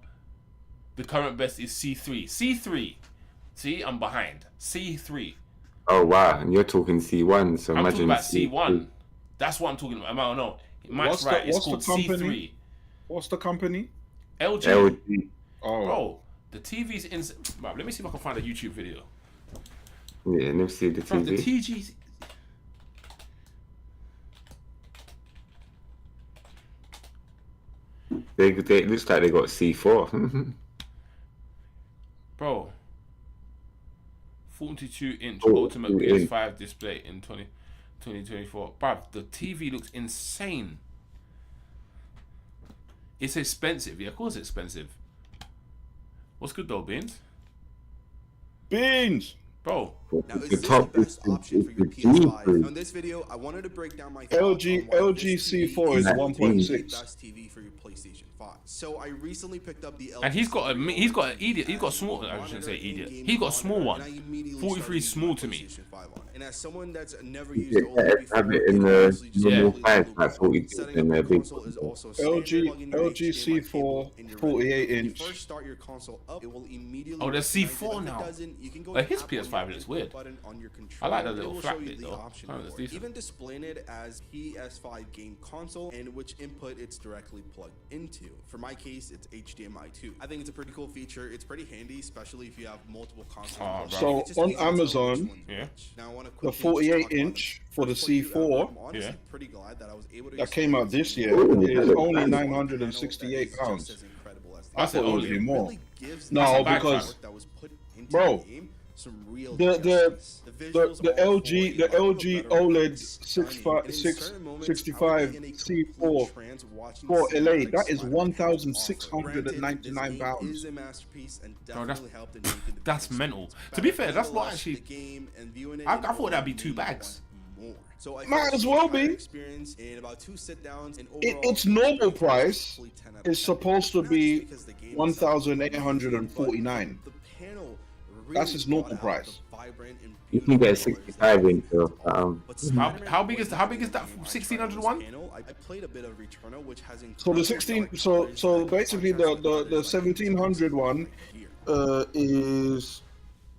The current best is C3. C3. See, I'm behind. C3. Oh wow, and you're talking C1, so I'm talking imagine about C2. C1. That's what I'm talking about. I don't know. Mike's right. It's called C3. What's the company? LG. LG. Oh, Bro, the TV's in. Bro, let me see if I can find a YouTube video. Yeah, never see the Bro, the TV. TG's. They it looks like they got C4. Bro. 42-inch Oh, Ultimate 42 PS5 display in 2024. Bruv, the TV looks insane. It's expensive. Yeah, of course it's expensive. What's good though, Beans? Beans. Bro, Now, is The this the top best is option for your the PS5? G3. On this video, I wanted to break down my LG C4 is That 1.6. the best TV for your PlayStation 5. So I recently picked up the LG and he's got C3 an idiot. He's got a small. I shouldn't say monitor, idiot. in-game He got a small monitor, one. and I immediately 43 started using small my to me. PlayStation 5 on it. And as someone that's never Yeah, used OLED before, have it in the honestly just normal completely size, blew like me 42 away. Setting in up their your big console is also LG standard. Plug in your LG HDMI C4 cable and you're ready. 48 When you inch. first start your console up, it will immediately Oh, there's recognize it. C4 If it now. doesn't, you can go Like, his tap on PS5 your looks input weird. button on your I like controller, that and it little will flap show you bit the though. option Oh, for that's it. decent. Even displaying it as PS5 game console and which input it's directly plugged into. For my case, it's HDMI 2. I think it's a pretty cool feature. It's pretty handy, especially if you have multiple consoles. Oh, bro. So It's just on easy to tell which Amazon, one's Yeah. which. Now I want to the quickly 48 talk about inch the for the first plug you C4 I'm honestly Yeah. pretty glad that I was able to that came out this year Ooh, is that's only a bad one. £968. I said thought it would only. be more. Really gives No, the because- work that was put into Bro, the game some real the justice. the visuals are LG the 4K, a LG better OLED look, stunning, and in 65 certain moments, 65 I would be in a complete C4 trance watching 4LA. cinematic That is Spider-Man offer. £1,699. Granted, this game is a masterpiece and Bro, that's- definitely helped in making the that's game mental. experience To be better. fair, that's not Nonetheless, actually- the game and viewing it I in thought that'd be OLED 2 made me bags. want more. So I Might finished as the well entire be. experience in about 2 sit-downs, and Its overall, normal price complete 10 out of is 10. supposed to Not be just because the game is 1,849. but the panel That's really its normal brought out price. the vibrant and You can get a beautiful 65 colors. inch of But How Spider-Man big is wasn't how big is the that game I tried 1600 on one? this panel. I played a bit of Returnal, which has So the incredible 16 dark so colors so that basically contrast the with colors like 1700 one here. is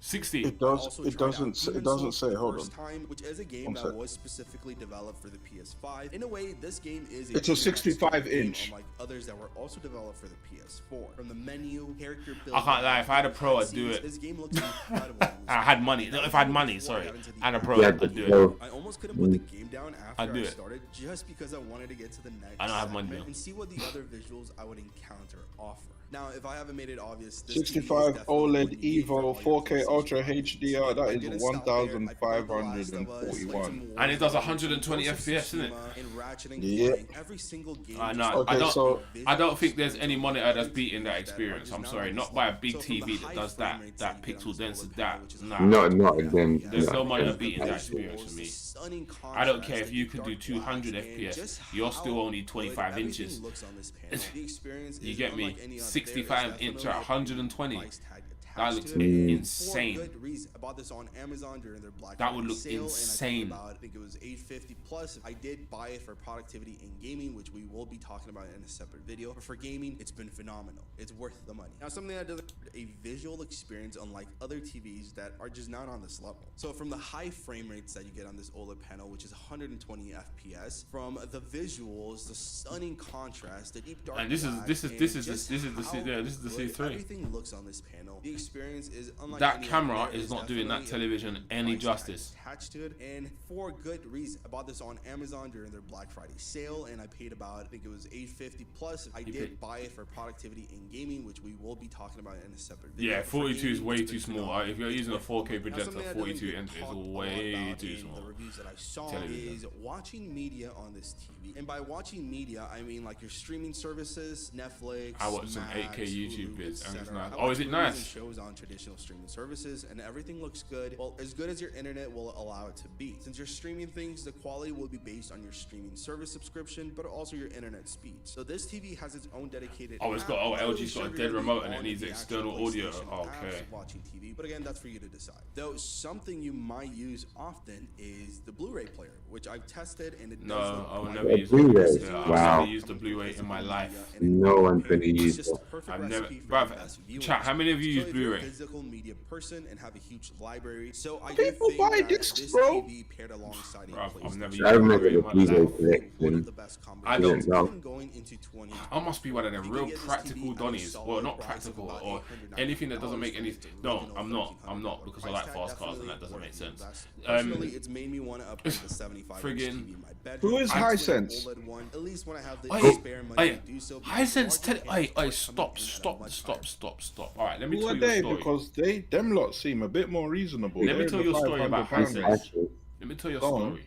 60. it does Also it tried out doesn't Demon's it doesn't Souls say for the hold on. first time, which is a game One that sec. was specifically developed for the PS5. In a way, this game is It's a 65 game, inch. unlike other others that were also developed for the PS4. From the menu, character building, I can't lie, if I had a pro, I'd do cutscenes, it. This game looks incredible. I had money. No, if I had money, sorry. And a pro, Yeah, I'd but do it. no. I almost couldn't put the game down I'd after do I it. started just because I wanted to get to the next I don't have money, segment though. and see what the other visuals I would encounter offer. Now, if I haven't made it obvious, this 65 TV is OLED definitely what you need for Evo all your 4K PlayStation Ultra games. HDR. That I'm is gonna stop there. I played The Last of Us, 1,541. And it does Warzone, 120 Ghost of FPS, isn't it? Tsushima, and Ratchet and Yeah. Clank. Every single game. I just know. Okay, offers so- a I don't think visual there's any monitor that's beating that experience. I'm sorry, not by a big So from the TV that high does frame that rates that you get on pixel this density. OLED That panel, which is nah. Not again. There's no. no monitor beating that experience for me. Stunning I don't contrast care if and you could do dark 200 blacks and FPS. just You're still how only good 25 everything inches. looks on this panel. The experience You is get me? unlike any other. 65 There is inch definitely at a 120. price tag That attached looks to it. insane. For good reason. I bought this on Amazon during their Black That Friday would look sale, insane. And I think it was $850 plus. I did buy it for productivity in gaming, which we will be talking about in a separate video. But for gaming, it's been phenomenal. It's worth the money. Now, something that does a visual experience unlike other TVs that are just not on this level. So from the high frame rates that you get on this OLED panel, which is 120 FPS, from the visuals, the stunning contrast, the deep dark And this is black, this is and this is just this is the how yeah, this is the good C3. Everything looks on this panel. The experience is unlike That any camera other. There is not doing that definitely a television any price tag justice. attached to it, and for good reason. I bought this on Amazon during their Black Friday sale, and I paid about, I think it was $850 plus. I You did paid- buy it for productivity in gaming, which we will be talking about in a separate video. Yeah, But for 42 is gaming, way it's too been small. phenomenal. If you're using a It's 4K worth it. Now, projector, something that 42 doesn't inch get is talked a lot way about too in small. The reviews that I saw Television. is watching media on this TV, and by watching media, I mean like your streaming services, Netflix. I watch some Max, 8K YouTube Hulu, vids, and it's etc. nice. I Oh, watch is it movies nice? and shows on traditional streaming services, and everything looks good. Well, as good as your internet will allow it to be. Since you're streaming things, the quality will be based on your streaming service subscription, but also your internet speed. So this TV has its own dedicated. Oh, it's app. got- oh, I'm not really LG's got a sure if dead you're gonna be remote and it on needs the external actual audio. PlayStation Oh, apps okay. Watching TV, but again, that's for you to decide. Though something you might use often is the Blu-ray player, which I've tested, and it No, does look I will quite never good. use Blu-ray? it. Yeah, I've Wow. never used a Blu-ray in my life. No one's gonna It's use just it. a perfect I've never- recipe for bruv, the best viewing chat, how many of you use So if you're a Blu-ray? physical media person and have a huge library, so I People do think buy that discs, this bro. TV paired alongside a Bruv, I've PlayStation never I remember Blu-ray the in my Blu-ray life. one of collection. the best I don't- combinations. Even going into 20. I must be one of them You real can get this practical TV at a donnies. Well, not solid price of practical about or $899 anything that doesn't make any. for its No, original I'm not. I'm not $1,300 because I price like tag. fast cars and Definitely that doesn't worth make the sense. investment. Personally, it's made me want to upgrade the 75 inch friggin- TV in my bedroom. Who is I just went Hisense? OLED one, at least when I have the Oi, spare money to do so. because Hisense, larger hey, cameras are stop, coming in at a stop, much stop, higher stop, stop. All right, let me Who tell are you a they? story. Because them lot seem a bit more reasonable. Let me They're tell in you the a story about £500 Hisense. range. Actually, Let me tell you a Go on. story.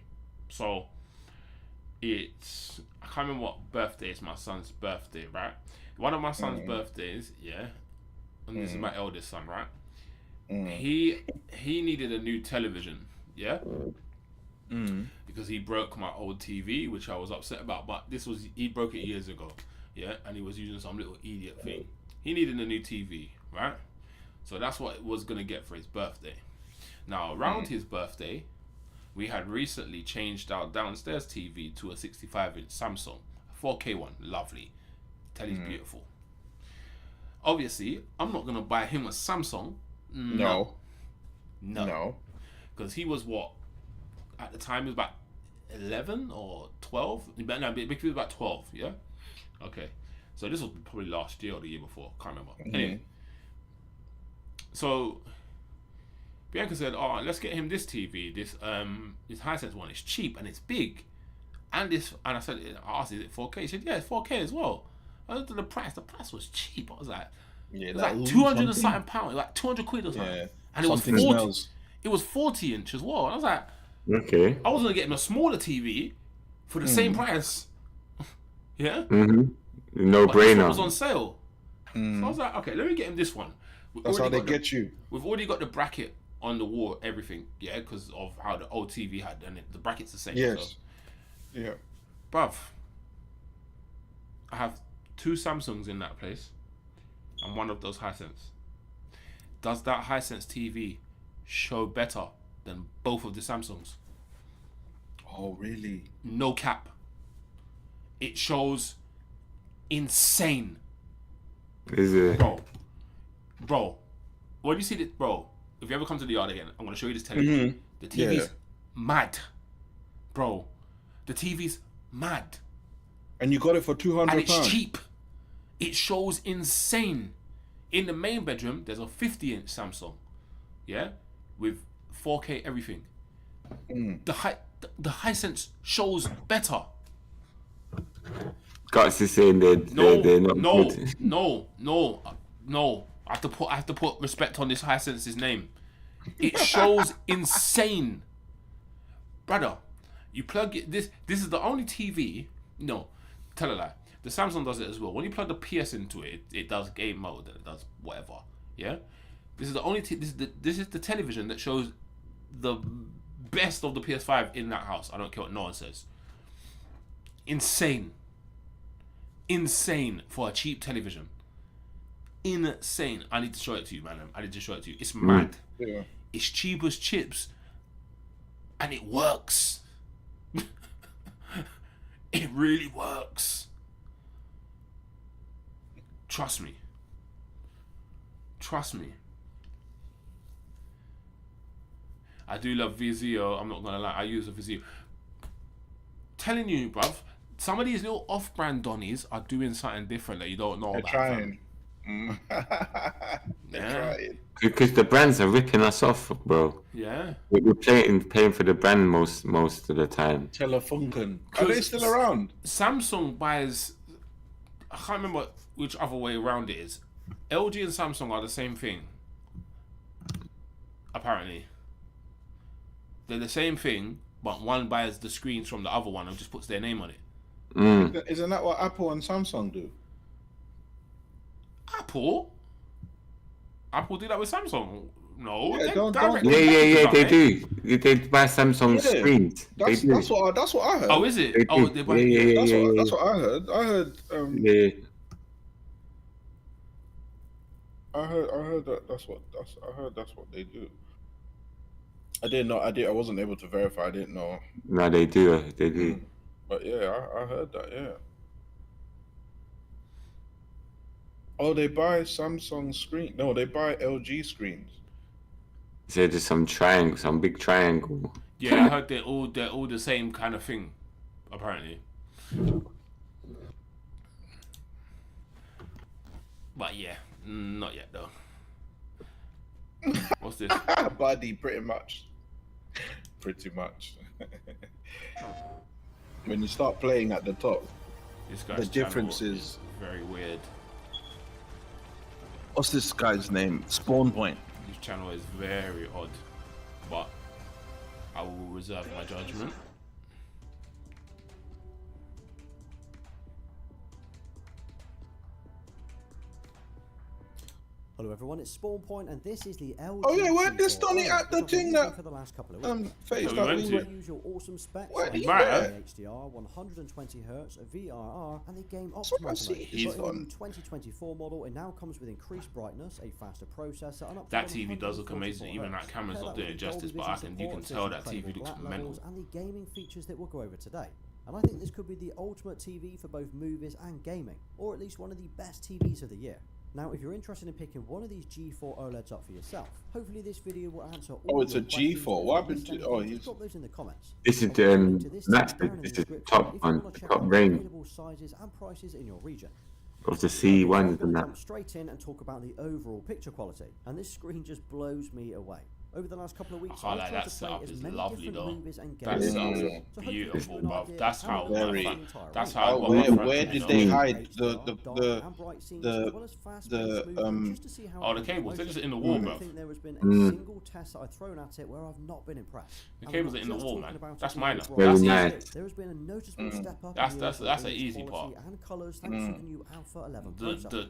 So, it's I can't remember what birthday. It's my son's birthday, right? One of my son's birthdays, yeah. And this is my eldest son, right? He needed a new television, yeah. Because he broke my old TV, which I was upset about. But he broke it years ago, yeah. And he was using some little idiot thing. He needed a new TV, right? So that's what it was gonna get for his birthday. Now around his birthday, we had recently changed our downstairs TV to a 65-inch Samsung, 4K one, lovely. Telly's beautiful. Obviously, I'm not gonna buy him a Samsung. No. Because he was what at the time he was about 11 or 12. No, he was about 12. Yeah. Okay. So this was probably last year or the year before. Can't remember. Anyway. So Bianca said, "Oh, let's get him this TV. This Hisense one. It's cheap and it's big, and I said, I asked, is it 4K? He said, yeah, it's 4K as well. I looked at the price. The price was cheap. I was like, Yeah, it was like 200 and something pounds, like 200 quid or something. Yeah. And it was Something 40. smells. It was 40 inch as well. And I was like, okay. I was gonna get him a smaller TV for the same price. Yeah. No But this one brainer. was on sale. So I was like, okay, let me get him this one. We've That's how already they got the- get you. We've already got the bracket on the wall, everything, yeah, because of how the old TV had, and the bracket's the same. Yes. So, Yeah. bruv, I have 2 Samsungs in that place, and one of those Hisense. Does that Hisense TV show better than both of the Samsungs? Oh, really? No cap. It shows insane. Is it? Bro, when you see this, bro, if you ever come to the yard again, I'm gonna show you this television. The TV's mad, bro. The TV's mad, And you got it for and it's £200. cheap. It shows insane. In the main bedroom, there's a 50-inch Samsung, yeah, with 4K everything. The Hisense shows better. Guts is saying they're not good. No. I have to put respect on this Hisense's name. It shows insane, brother. You plug it. This is the only TV. No, tell a lie. The Samsung does it as well. When you plug the PS into it, it does game mode and it does whatever. Yeah. This is the only. This is the television that shows the best of the PS5 in that house. I don't care what no one says. Insane for a cheap television. Insane. I need to show it to you, man. It's mad. Yeah. It's cheap as chips, and it works. It really works. Trust me. I do love Vizio. I'm not gonna lie. I use a Vizio. Telling you, bruv, some of these little off-brand Donnies are doing something different that you don't know They're about. trying. They're Yeah. trying. Because the brands are ripping us off, bro. Yeah. We're paying for the brand most of the time. Telefunken. Are they still around? Samsung buys. I can't remember which other way around it is. LG and Samsung are the same thing. Apparently, they're the same thing, but one buys the screens from the other one and just puts their name on it. Isn't that what Apple and Samsung do? Apple do that with Samsung. No, Yeah, they're don't- directly Yeah, connected, they aren't do. They buy Samsung Yeah. screens. They do. That's what I heard. Oh, is it? They Oh, do. they buy. Yeah. That's what I heard. I heard. Yeah. I heard that. I heard that's what they do. I didn't know. I wasn't able to verify. I didn't know. No, they do. They do. But yeah, I heard that. Yeah. Oh, they buy Samsung screen. No, they buy LG screens. So just some big triangle. Yeah, I heard they're all the same kind of thing, apparently. But yeah, not yet though. What's this? Buddy, pretty much. When you start playing at the top, This guy's the difference channel is- very weird. what's this guy's name? Spawn Point. This channel is very odd, but I will reserve my judgment. Hello everyone, it's Spawn Point, and this is the LG. Oh yeah, weren't this G4 Donny Pro, at the which I've been thing using that for the last couple of weeks. face we that went we to. went? The usual awesome specs Where like did you Right. go? HDR, 120Hz, VRR, and the game That's what I optimized see. mode. He's But in on. the 2024 model, it now comes with increased brightness, a faster processor, and up to That TV does look amazing, 144 even that Hz. camera's Pair not that doing it with justice, Dolby but Vision you can support, tell there's that TV incredible looks black mental. levels, and the gaming features that we'll go over today. And I think this could be the ultimate TV for both movies and gaming, or at least one of the best TVs of the year. Now, if you're interested in picking one of these G4 OLEDs up for yourself, hopefully this video will answer all Oh, it's your a G4. questions. What If you happened to- missed oh, anything, he's- just drop those in the comments. This is I'll put a link to this tab down in is the description top if you one, wanna the check top out the range available sizes and prices in your region. of the I'm C1s going and to that. jump straight in and talk about the overall picture quality, and this screen just blows me away. Over the last couple of weeks, can't lie, I've tried that to play setup as is many lovely, different though. movies and That games. sounds So hopefully this beautiful, gives you an bruv. idea That's of how. Very- the entire That's range. how. I Oh, want where- my friend where to did know. they hide HDR, the dark and bright scenes, as well as fast-paced movies, just to see how Oh, it the moves cables, they're motion. just in the wall, I bruv. don't think there has been a single test that I've thrown at it where I've not been impressed. The And cables we're are in the not wall, just man. talking about That's it being minor. bright. Very That's nice. easy. There has been a noticeable step up. That's in the overall easy image part. quality and colours thanks to the new Alpha 11 The processor.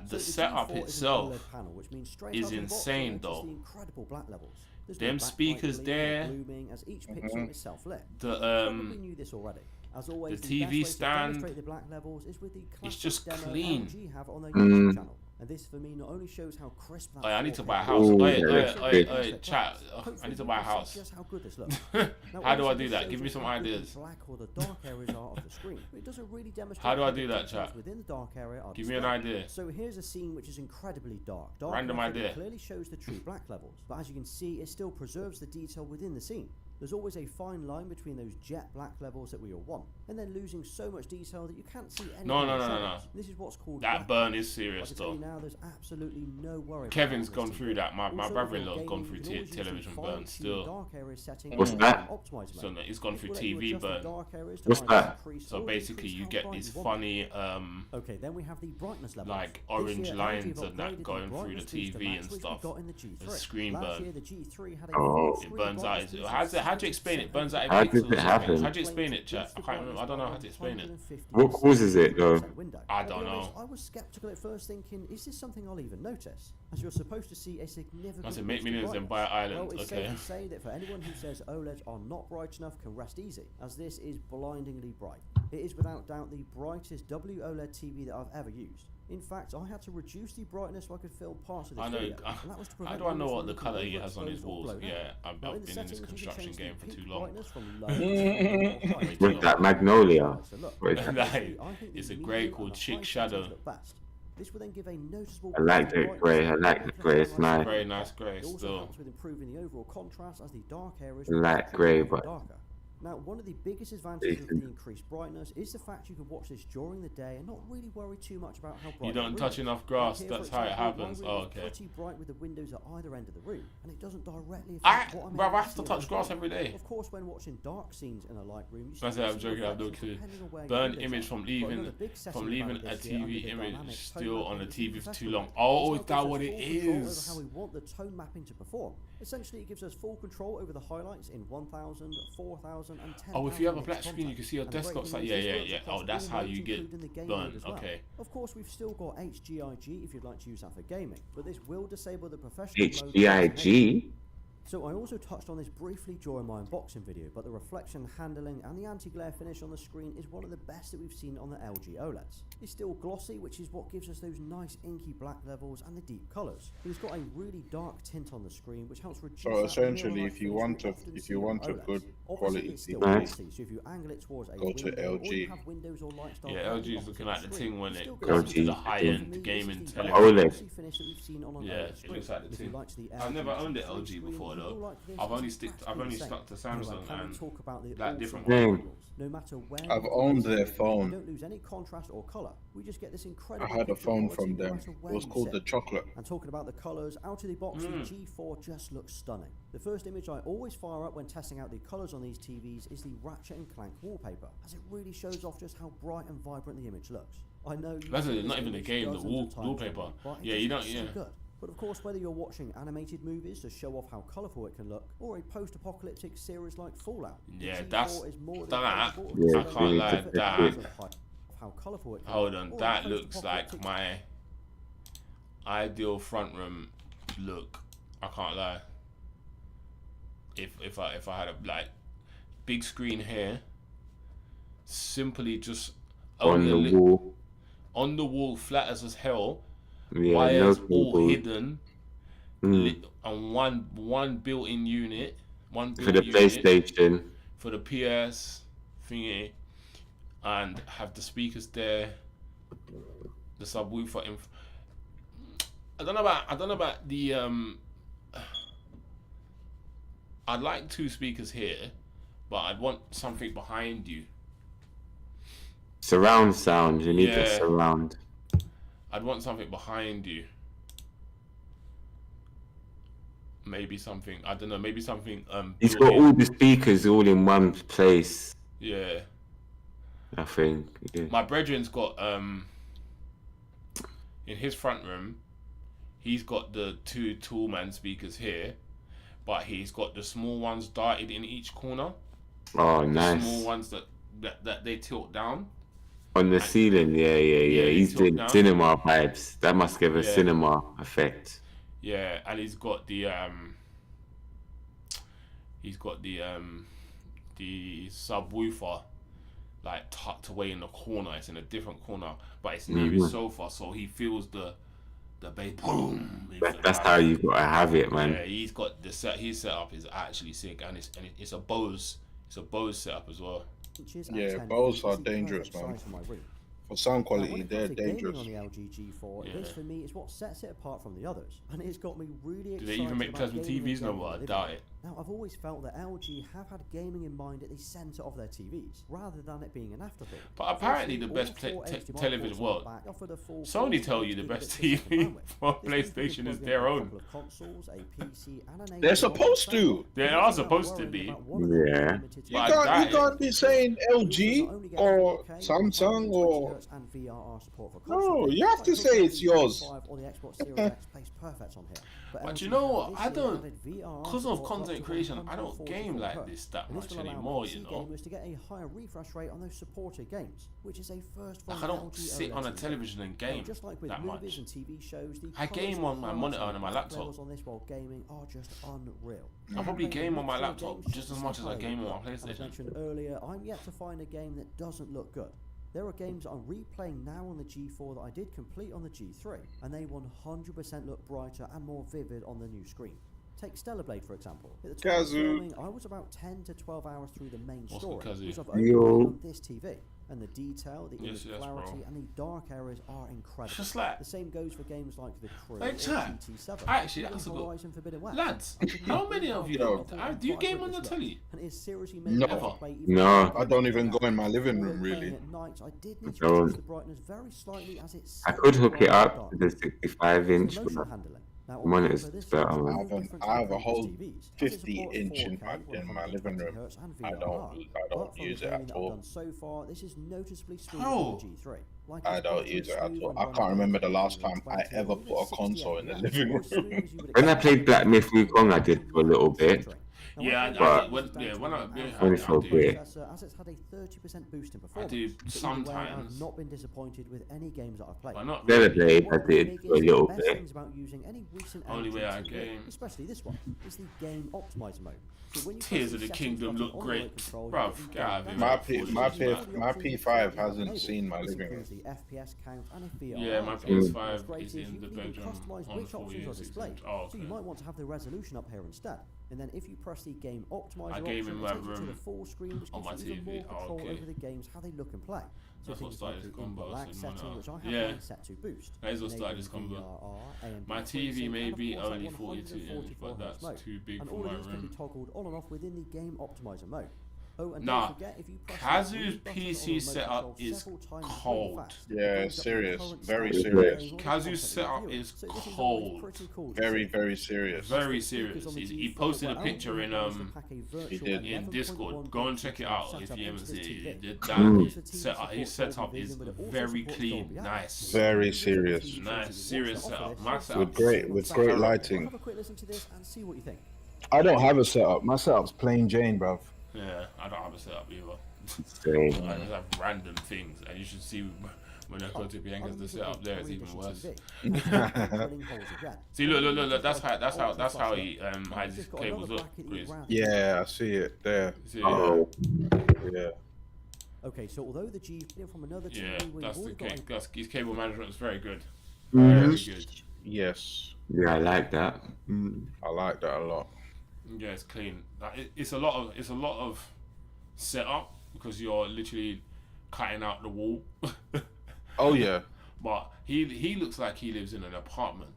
the So setup G4 is an itself OLED panel, which means straight is out of the box, insane, it enters though. the incredible black levels. There's Them no backlight speakers gleaming or there. blooming, as each pixel is self-lit. The You probably knew this already. As always, the the TV best way to stand, demonstrate the black levels is with the classic just demo clean. LG have on their YouTube channel. And this for me not only shows how crisp that I need to 4K buy a is, house. Ooh, Oi, yeah, chat. I hopefully need to you buy a can see house. just how good this looks. Now, How do I obviously do this that? shows Give me us some how good the ideas. black or the dark areas are of the screen. But it doesn't really demonstrate How do I the do that, details chat? within the dark area are Give me an displayed. idea. So here's a scene which is incredibly dark. Random enough that idea. it clearly shows the true black levels, but as you can see, it still preserves the detail within the scene. There's always a fine line between those jet black levels that we all want, and then losing so much detail that you can't see anything. No. This is what's called That wet burn paint. is serious I can tell you though. now, there's absolutely no worry. Kevin's about gone this through TV. that. My Also, brother-in-law's with gone gaming, through you can always use the television burn fine-tuned still. dark area setting What's in that? optimize So mode. he's gone This through will let you TV adjust the burn. dark areas to What's either that? increase So or basically, decrease you how get bright these you want it. funny Okay, then we have the brightness levels. like This orange year, LG lines have and that upgraded going through the brightness booster TV max, and which we stuff. got in the G3. The screen Last burn. year, the G3 had a Oh. It burns out. brightness boost How of do you explain it? Burns out How every does it happen? How do you explain it, chat? I can't remember. I don't know how to explain it. What causes it, though? I don't know. I was skeptical at first, thinking, is this something I'll even notice? As you're supposed to see a significant. I said, make boost in millions and brightness. buy island. Well, it's Okay. safe to say that for anyone who says OLEDs are not bright enough can rest easy, as this is blindingly bright. It is without doubt the brightest WOLED TV that I've ever used. In fact, I had to reduce the brightness so I could film parts of this I know. video, and that was to How prevent do I know images what from the looking color he has on his overexposed or walls? blown out. Yeah, I've Now, in been the in this settings, you can construction change game the for peak too long. brightness from low to medium or high. With that magnolia. Nice to look. What is that? Basically, I think the It's a medium grey and called the Chick high Shadow. settings look best. This will then give a noticeable I like boost in that grey. I brightness. like the grey. It's nice. Very nice grey It also still. helps with improving the overall contrast as the dark areas Light become grey, even but- darker. Now, one of the biggest advantages of the Decent. increased brightness is the fact you can watch this during the day and not really worry too much about how bright You the don't room touch is. enough grass. Here, for That's how it example, my happens. room Oh, is okay. pretty bright with the windows at either end of the room, and it doesn't directly I, affect what I'm bruv, able I have to see on touch the grass screen. every day. Of course, when watching dark scenes in a light room, you I still said I'm see joking. I have no reflections clue. depending on where your Burn windows image are. from But leaving another big setting a advantage this year under TV the image dynamic still tone on the mapping TV is for the too best long. way. Oh, This is now that gives what us it full control over is? how we want the tone mapping to perform. Essentially, it gives us full control over the highlights in 1000, 4000, and 10,000. Oh, if you have a nits black screen, content. you can see your And desktop breaking site. news, Yeah, this yeah, works yeah. across Oh, that's all how modes, you get including the game burned. mode as well. Okay. Of course, we've still got HGIG if you'd like to use that for gaming, but this will disable the professional mode. HGIG. So I also touched on this briefly during my unboxing video, but the reflection handling and the anti-glare finish on the screen is one of the best that we've seen on the LG OLEDs. It's still glossy, which is what gives us those nice inky black levels and the deep colours. But it's got a really dark tint on the screen, which helps reduce So that essentially, mirror-like if you finish want we a often if see you on want a OLEDs. good Obviously, quality it's still Nice. glossy, so if you angle it towards a Go to window, or you LG. have windows or light style Yeah, LG is opposite looking the like the screen, thing when you it still goes get LG to the is high-end the gaming glossy television. OLED. finish that we've seen on Yeah, OLED it screen. looks like the If you thing. liked the I've never LG owned an G3 LG screen, before you will though. like this, I've only it's stuck practically the same. to Anyway, Samsung can we and talk about the like awesome different Dang. angles? No matter where I've you owned sit, their you phone. don't lose any contrast or color. We just get this I incredible had a picture phone quality from no them. matter It where was you called sit. the Chocolate. And talking about the colours, out of the box, the G4 just looks stunning. The first image I always fire up when testing out the colours on these TVs is the Ratchet and Clank wallpaper, as it really shows off just how bright and vibrant the image looks. I know you've That's seen it, this not even the image game, the dozens of times wallpaper. already, but it Yeah, just you don't- looks so yeah. good. But of course, whether you're watching animated movies to show off how colourful it can look, or a post-apocalyptic series like Fallout, the Yeah, G4 that's- is more than that- capable of Yeah, displaying I can't lie, vivid that- images of how colourful it can Hold look, on, or a that looks like post-apocalyptic my ideal front room look. I can't lie. If I had a like big screen here, simply just On only a the li- wall. on the wall, flat as hell, Yeah, no wires all cable. hidden, Mm. and one built-in unit, one For the built-in unit PlayStation. for the PS thingy, and have the speakers there, the subwoofer in. I don't know about the I'd like 2 speakers here, but I'd want something behind you. Surround sound. You need the Yeah. surround. I'd want something behind you. Maybe something, I don't know, maybe something He's built got in. all the speakers all in one place. Yeah. I think. Yeah. My brethren's got in his front room, he's got the 2 Toolman speakers here, but he's got the small ones darted in each corner. Oh, The nice. small ones that they tilt down. On the ceiling, yeah. Yeah, He's tilt doing down. cinema vibes. That must give a Yeah. cinema effect. Yeah, and he's got the subwoofer like tucked away in the corner. It's in a different corner, but it's near his sofa, so he feels the bass boom. That's how you gotta have it, man. Yeah, he's got the set. His setup is actually sick, and it's a Bose. It's a Bose setup as well. inches and Yeah, 10 Bose feet are is the dangerous, perfect man. size for my room. For sound Now, when quality, it they're comes to gaming dangerous. on the LG G4, Yeah. this for me is what sets it apart from the others, and it's got me really Do excited. they even make about plasma gaming TVs no again more? I in the doubt living it. Now, I've always felt that LG have had gaming in mind at the centre of their TVs, rather than it being an afterthought. But apparently the best television, well, Sony tell you the best TV for PlayStation is their own. They're supposed to. They are supposed to be. Yeah. You can't be saying LG or Samsung or... No, you have to say it's yours. But you know what? I don't, because of content creation, I don't game like this that much anymore, you know. To get a higher refresh rate on those supported games, which is a first. Like I don't sit on a television and game that much. And TV shows, I game on my monitor and my laptop. On this while gaming are just unreal. I probably game on my laptop just as much as I game on my As PlayStation. mentioned earlier, I'm yet to find a game that doesn't look good. There are games that I'm replaying now on the G4 that I did complete on the G3, and they 100% look brighter and more vivid on the new screen. Take Stellar Blade, for example. At the time of filming, I was about 10 to 12 hours through the main story, which I've only played on this TV. And the detail, the image clarity, and the dark areas are incredible. Just like, the same goes for games like The Crew hey, or chat. GT7. Actually, that's a Horizon Forbidden West. Lads, how many of you do you game on the telly? And it is seriously No. No. I don't even go in my living room, really. At night, I did need to Don't. reduce the brightness very slightly as it's I could hook it up to the 65-inch, motion but handling. Now, the monitor's although this better. is I have a different whole to previous TVs, 50-inch in 4K, my living room. 120 Hz and I VRR. don't But from use the it gaming at that I've all. done so far, this is noticeably smoother Oh. than the G3. Like I it's don't buttery use it at smooth all. when I running can't remember the on last 20, time I ever put a 60 console in the FPS, living or as smooth room. as you would when I expect. played Black Myth Wukong, I did for a little bit. Now, Yeah, when I But- did. When I Only for a bit. as it's had a 30% boost in I performance. do But either way, sometimes. I've not been disappointed with any games that I've played. But not Stellar really. Blade, I What did really for a is little the best bit. things about using any recent Only way I LG TV, game. especially this one, is the game optimizer mode. So when you Tears press of the settings Kingdom button look on the great. remote control, you Bruv, get the get out of game here. My P5 hasn't seen my This living room. includes the FPS count and a VRR. Yeah, my What's PS5 great is you in can the even bedroom customize on which options 40 are or 60 displayed. inch. Oh, So you okay. might want to have the resolution up here instead. And then if you press the game optimizer I option, game in it my takes you to room the full screen, which on gives my you even TV. more control Okay. over the games, how they look and play. So That's what things started like this the combo, input lag so setting, mine which I have yeah. mine set to boost. That is what started this enabling combo. VRR, AMD My TV FreeSync, may and of be course that only 42 inch, 144 but Hz that's mode. too big And for all my of these can room. be toggled on and off within the game optimizer mode. Oh, and Nah, don't forget, if you press Kazu's the green button on the PC remote setup control is several times really cold. fast, it Yeah, brings up the serious. current Very state of serious. the game on the Kazu's content setup you're viewing. is So this is always cold. pretty cool to Very, see. very serious. Very serious. He posted a picture in He did. in Discord. Go and check it out if you haven't seen it. Mm. His setup is very clean, nice, Very serious. nice, serious setup. My setup With great lighting. Have a quick listen to this and see what you think. I don't have a setup. My setup's plain Jane, bruv. Yeah, I don't have a setup either. Same. I just have random things, and you should see when I go to Bianca's the setup there, it's even worse. See, look. That's how he hides his cables up. Chris. Yeah, I see it there. See, Oh, Yeah. Okay, so although the G from another TV, yeah, we've that's the already got case. His cable management is very good. Mhm. Very good. Yes. yeah, I like that. Mm. I like that a lot. Yeah, it's clean. Like, it's a lot of setup because you're literally cutting out the wall. Oh yeah. But he looks like he lives in an apartment.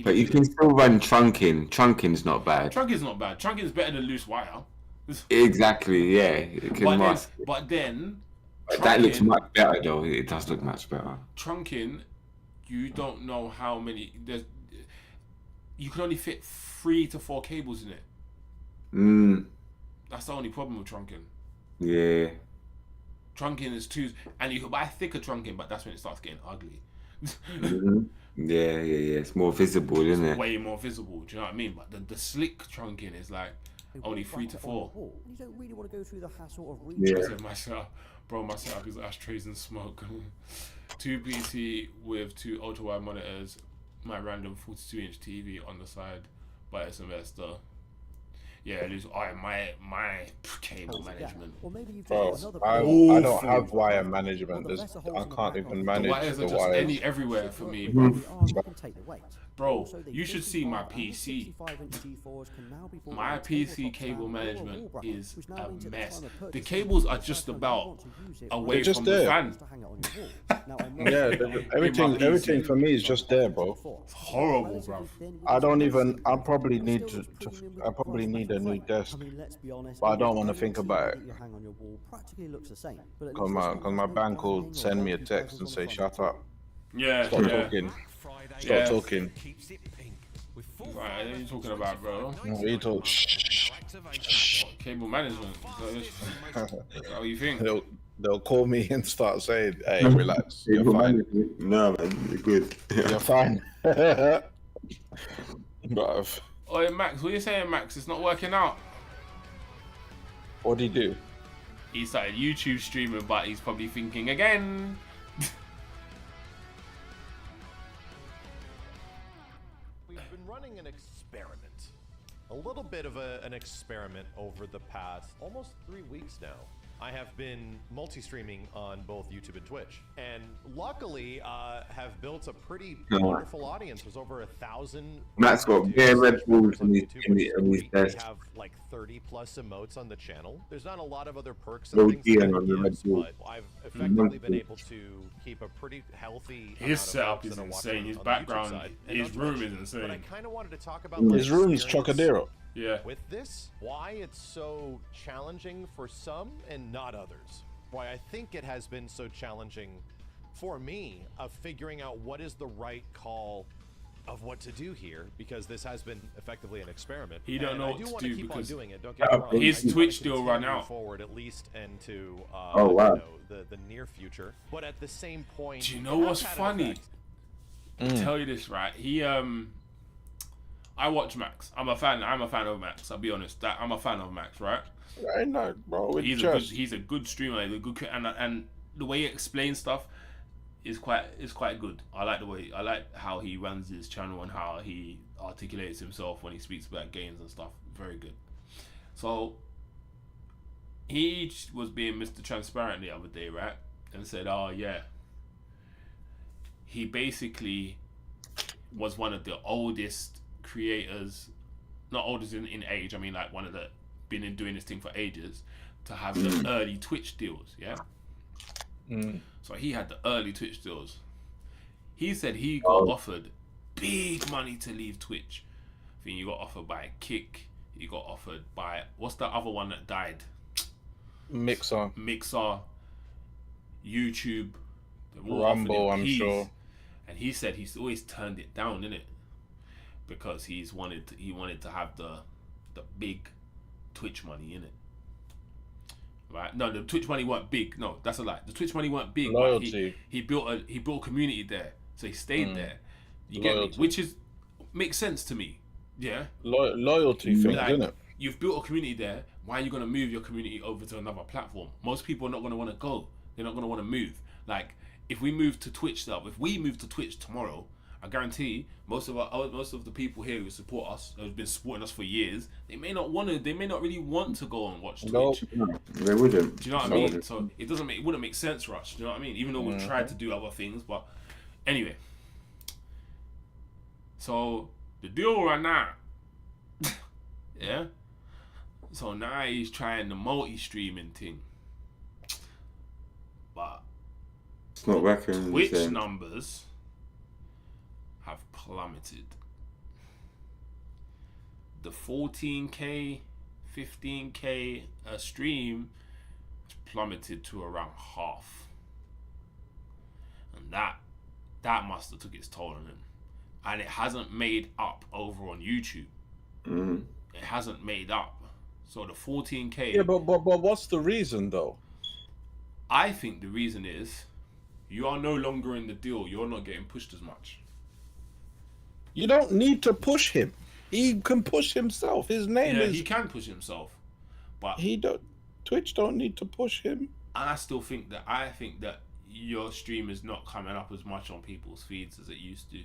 But you can still run trunking. Trunking's not bad. Trunking's not bad. Trunking's better than loose wire. Exactly, yeah. It can mask. But then That looks trunking- much better though. It does look much better. Trunking, you don't know how many. You can only fit 3 to 4 cables in it. Mm, That's the only problem with trunking. yeah. Trunking is too, and you can buy thicker trunking, but that's when it starts getting ugly. Mhm. Yeah. It's more visible, isn't it? Way more visible. Do you know what I mean? But the slick trunking is like only 3 to 4. You don't really want to go through the hassle of Yeah. I said my setup is ashtrays and smoke. 2 PC with 2 ultra wide monitors, my random 42-inch TV on the side, but it's a Vesta. Yeah, my cable management. Or maybe you've Bro, just got I another don't have Awful. wire Well, management. the There's, better holes I in the can't back even of The manage wires the are just wires. everywhere for me, With bro. the arms that can take the weight. Bro, Also, the you should see my 55 and PC. 65-inch G4s can now be bought My on a PC tabletop cable stand or a management wall bracket, is which now a means at the mess. time of The purchasing, cables are you just decide about you want to use it away They're just from the there. fan. to hang it on your wall. Now, I'm not Yeah, saying everything PC. everything for me is just there, bro. It's horrible, bruv. I don't even. I probably need to. I probably need a new desk. I mean, let's be honest, But I almost don't wanna any think TV about it. that you hang on your wall practically looks the same. But at Cause least my, this one cause has my no bank will buzzing or send me a wonky text buzzers and on say, the "Shut front. up, Yeah, stop yeah. talking, stop Yeah. talking." Right, what are you talking about, bro? What you talk? Shh. Cable management. How you think? They'll call me and start saying, "Hey, relax, you're Cable fine, management. No, man, you're good. you're fine." Bruv. Oh, Max, what are you saying, Max? It's not working out. What do you do? He started YouTube streaming, but he's probably thinking again. We've been running an experiment. A little bit of an experiment over the past almost 3 weeks now. I have been multi-streaming on both YouTube and Twitch, and luckily have built a pretty wonderful audience. There's over 1,000. Matt's got bare Red Bulls in his desk. We have like 30 plus emotes on the channel. There's not a lot of other perks Low and things key that and it on the Red gives, Bull. but I've effectively been able to keep a pretty healthy. His amount of setup folks is that are watching insane. His on the YouTube background, side and his on room Twitch. is But I insane. kind of wanted to talk about my His room's experience Chocadero. Yeah. with this, why it's so challenging for some and not others. Why I think it has been so challenging for me of figuring out what is the right call of what to do here, because this has been effectively an experiment. He don't And know I what do to want to do keep on because doing it. Don't get me wrong. his I do Twitch wanna still run continue out. forward at least into Oh, wow. you know, the near future. But at the same point, Do you it know has what's had an funny? effect. I'll tell you this, right? I watch Max. I'm a fan of Max. I'll be honest. I'm a fan of Max, right? I know, bro. With He's chest. a good streamer. He's a good and the way he explains stuff is quite good. I like how he runs his channel and how he articulates himself when he speaks about games and stuff. Very good. So he was being Mr. Transparent the other day, right? And said, "Oh yeah." He basically was one of the oldest creators, not oldest in age. I mean, like one of the been in doing this thing for ages, to have the early Twitch deals. Yeah. So he had the early Twitch deals. He said he got offered big money to leave Twitch. I think he got offered by Kick. He got offered by, what's the other one that died? Mixer, YouTube. They're all offered Rumble, him I'm peas. sure. And he said he's always turned it down, innit? Because he wanted to have the big Twitch money, innit? Right? No, the Twitch money weren't big. No, that's a lie. The Twitch money weren't big. Loyalty. But he built a community there, so he stayed there. You get me? Loyalty. Which makes sense to me. Yeah. Loyalty things, Like, innit? you've built a community there. Why are you gonna move your community over to another platform? Most people are not gonna want to go. They're not gonna want to move. Like if we move to Twitch tomorrow, I guarantee most of the people here who support us, who've been supporting us for years, they may not really want to go and watch Twitch. Nope. No, they wouldn't. Do you know what I mean? So it wouldn't make sense for us. Do you know what I mean? Even though we've tried to do other things, but anyway. So the deal right now, yeah. So now he's trying the multi-streaming thing, but It's not working. Twitch so- numbers have plummeted. The 14K, 15K a stream has plummeted to around half, and that must have took its toll on him. And it hasn't made up over on YouTube. Mhm. It hasn't made up. So the 14K. Yeah, but what's the reason though? I think the reason is you are no longer in the deal. You're not getting pushed as much. You don't need to push him. He can push himself. His name Yeah, is. he can push himself, but He don't. Twitch don't need to push him. and I think that your stream is not coming up as much on people's feeds as it used to,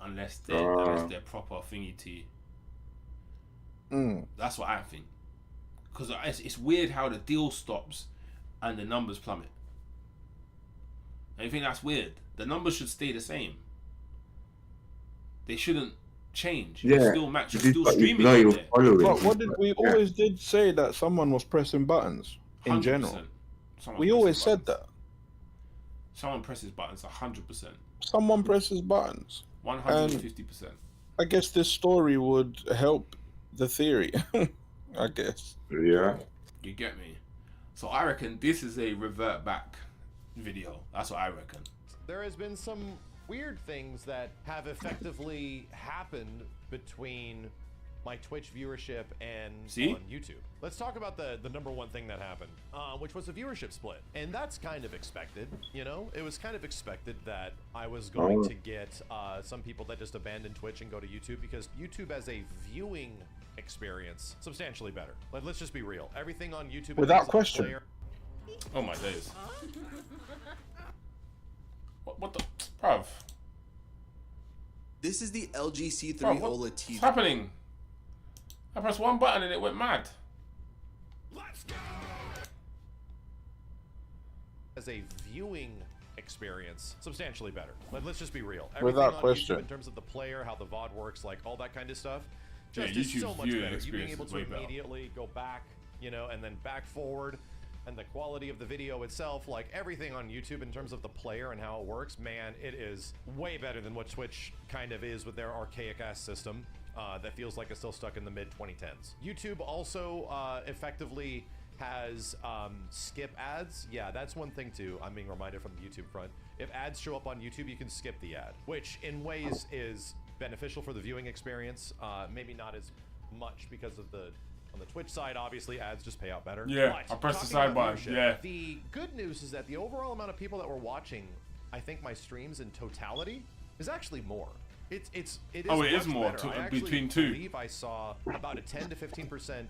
unless they're proper thingy to you. That's what I think. Because it's weird how the deal stops and the numbers plummet. I think that's weird. The numbers should stay the same. They shouldn't change. You still match. You're still streaming on there. But what did we always did say that someone was pressing buttons in 100%. general? Someone We presses always said buttons. that. Someone presses buttons 100%. Someone presses buttons. 150%. I guess this story would help the theory. I guess. Yeah. You get me? So I reckon this is a revert back video. That's what I reckon. There has been some weird things that have effectively happened between my Twitch viewership and on YouTube. Let's talk about the number one thing that happened, which was a viewership split. And that's kind of expected, you know? It was kind of expected that I was going to get some people that just abandon Twitch and go to YouTube, because YouTube as a viewing experience, substantially better. Let's just be real. Everything on YouTube... Without question. Oh my days. What the... Bruv. This is the LG C3 Bruv, OLED TV. What's happening? I pressed one button and it went mad. Let's go! As a viewing experience, substantially better. Let's just be real. Everything Without on question. YouTube in terms of the player, how the VOD works, like all that kind of stuff, Yeah, just is YouTube's so much viewing better. You being experience able is to way better. immediately go back, you know, and then back forward, and the quality of the video itself, like everything on YouTube in terms of the player and how it works, man, it is way better than what Twitch kind of is with their archaic ass system. That feels like it's still stuck in the mid 2010s. YouTube also effectively has skip ads. Yeah, that's one thing too. I'm being reminded from the YouTube front. If ads show up on YouTube, you can skip the ad, which in ways is beneficial for the viewing experience. Maybe not as much because of on the Twitch side, obviously ads just pay out better. Yeah, But I pressed the talking side about button, viewership, yeah. The good news is that the overall amount of people that were watching, I think my streams in totality, is actually more. It is Oh, it much is more better. I between actually two. believe I saw about a 10 to 15%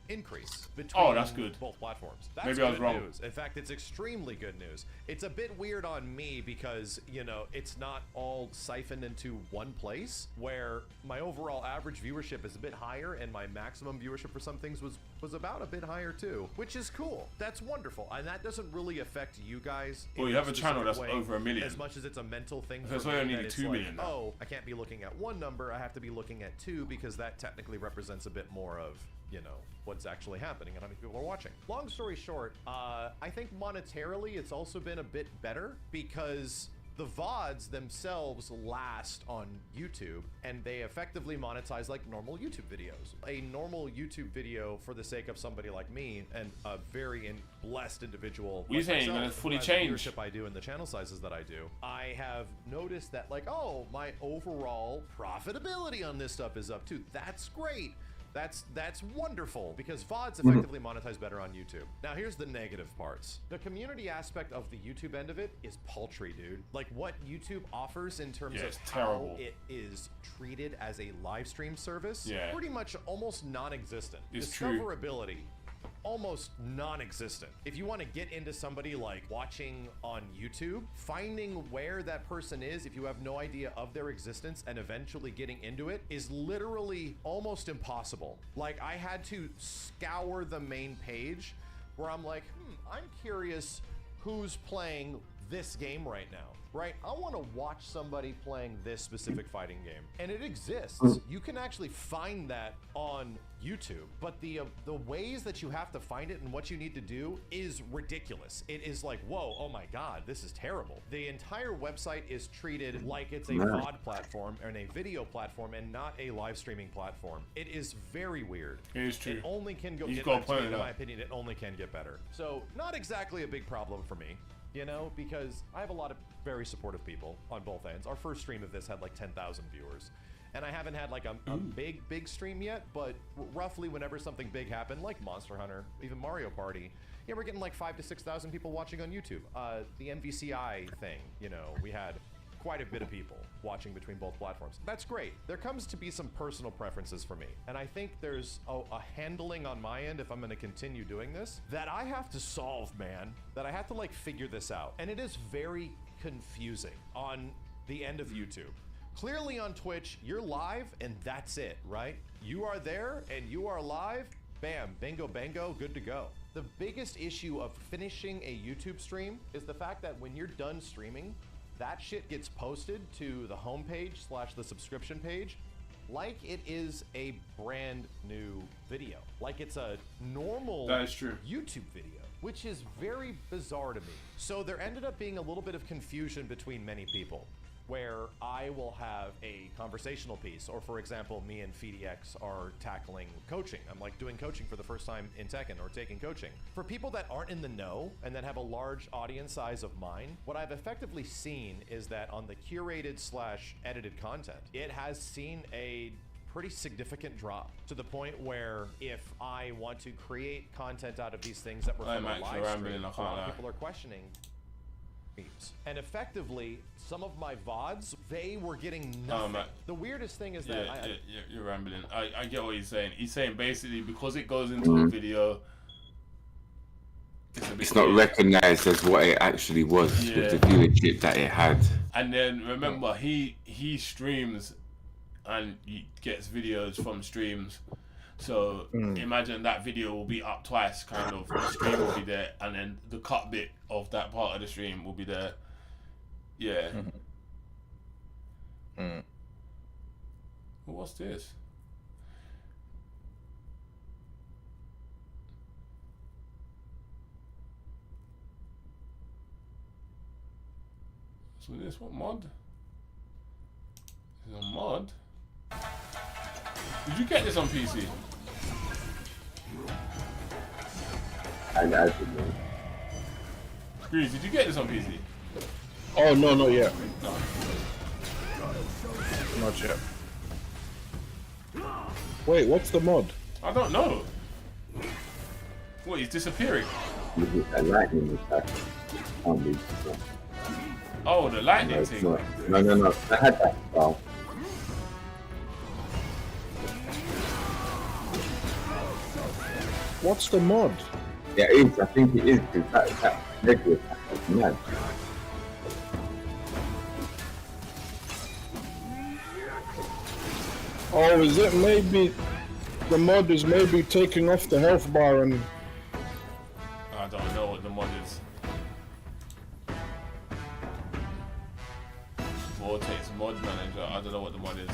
increase between Oh, that's good. both platforms. That's Maybe good I was wrong. news. In fact, it's extremely good news. It's a bit weird on me because, you know, it's not all siphoned into one place, where my overall average viewership is a bit higher and my maximum viewership for some things was about a bit higher too, which is cool. That's wonderful. And that doesn't really affect you guys. Well, in you have a channel specific that's way, over 1 million. As much as it's a mental thing That's for why I me, needed that it's 2 like, million now. oh, I can't be looking at one number, I have to be looking at two, because that technically represents a bit more of, you know, what's actually happening and how many people are watching. Long story short, I think monetarily it's also been a bit better, because the VODs themselves last on YouTube and they effectively monetize like normal YouTube videos. A normal YouTube video, for the sake of somebody like me and a very blessed individual What are you like saying? myself, Gonna fully who has the change? viewership I do and the channel sizes that I do, I have noticed that, like, oh, my overall profitability on this stuff is up too. That's great. That's wonderful, because VODs effectively monetize better on YouTube. Now here's the negative parts. The community aspect of the YouTube end of it is paltry, dude. Like what YouTube offers in terms Yeah, of it's how terrible. it is treated as a live stream service, Yeah. pretty much almost non-existent. It's true. Discoverability, almost non-existent. If you want to get into somebody like watching on YouTube, finding where that person is, if you have no idea of their existence, and eventually getting into it is literally almost impossible. Like, I had to scour the main page where I'm like, I'm curious who's playing this game right now, right? I want to watch somebody playing this specific fighting game, and it exists. You can actually find that on YouTube, but the ways that you have to find it and what you need to do is ridiculous. It is like, whoa, oh my god, this is terrible. The entire website is treated like it's a VOD platform and a video platform and not a live streaming platform. It is very weird. It is true. It only can go, You've got a in point with my that. opinion, it only can get better. So not exactly a big problem for me, you know, because I have a lot of very supportive people on both ends. Our first stream of this had like 10,000 viewers. And I haven't had like a big stream yet, but roughly whenever something big happened, like Monster Hunter, even Mario Party, yeah, we're getting like 5,000 to 6,000 people watching on YouTube. The MVCI thing, you know, we had quite a bit of people watching between both platforms. That's great. There comes to be some personal preferences for me. And I think there's a handling on my end, if I'm gonna continue doing this, that I have to solve, man. That I have to like figure this out. And it is very confusing on the end of YouTube. Clearly on Twitch, you're live and that's it, right? You are there and you are live, bam, bingo bango, good to go. The biggest issue of finishing a YouTube stream is the fact that when you're done streaming, that shit gets posted to the homepage / the subscription page like it is a brand new video. Like it's a normal That is true. YouTube video, which is very bizarre to me. So there ended up being a little bit of confusion between many people, where I will have a conversational piece, or for example, me and FeedyX are tackling coaching. I'm like doing coaching for the first time in Tekken, or taking coaching. For people that aren't in the know and that have a large audience size of mine, what I've effectively seen is that on the curated / edited content, it has seen a pretty significant drop, to the point where if I want to create content out of these things that were from a live stream, a lot of people are questioning. And effectively, some of my VODs, they were getting nothing. The weirdest thing is that you're rambling. I get what he's saying. He's saying basically because it goes into a video, it's not recognized as what it actually was with the viewership that it had. And then remember, he streams and he gets videos from streams. So imagine that video will be up twice, kind of. The stream will be there, and then the cut bit of that part of the stream will be there. Yeah. Well, what's this? So this what mod? Is it a mod? Did you get this on PC? I didn't know. Grease, did you get this on PC? Oh no, not yet. No. Not yet. Wait, what's the mod? I don't know. What, he's disappearing? A lightning attack. Can't be. Oh, the lightning thing. No. I had that style. What's the mod? Yeah, it is. I think it is, because that regular attack is mad. Oh, is it maybe the mod is maybe taking off the health bar and I don't know what the mod is. Vortex mod manager. I don't know what the mod is.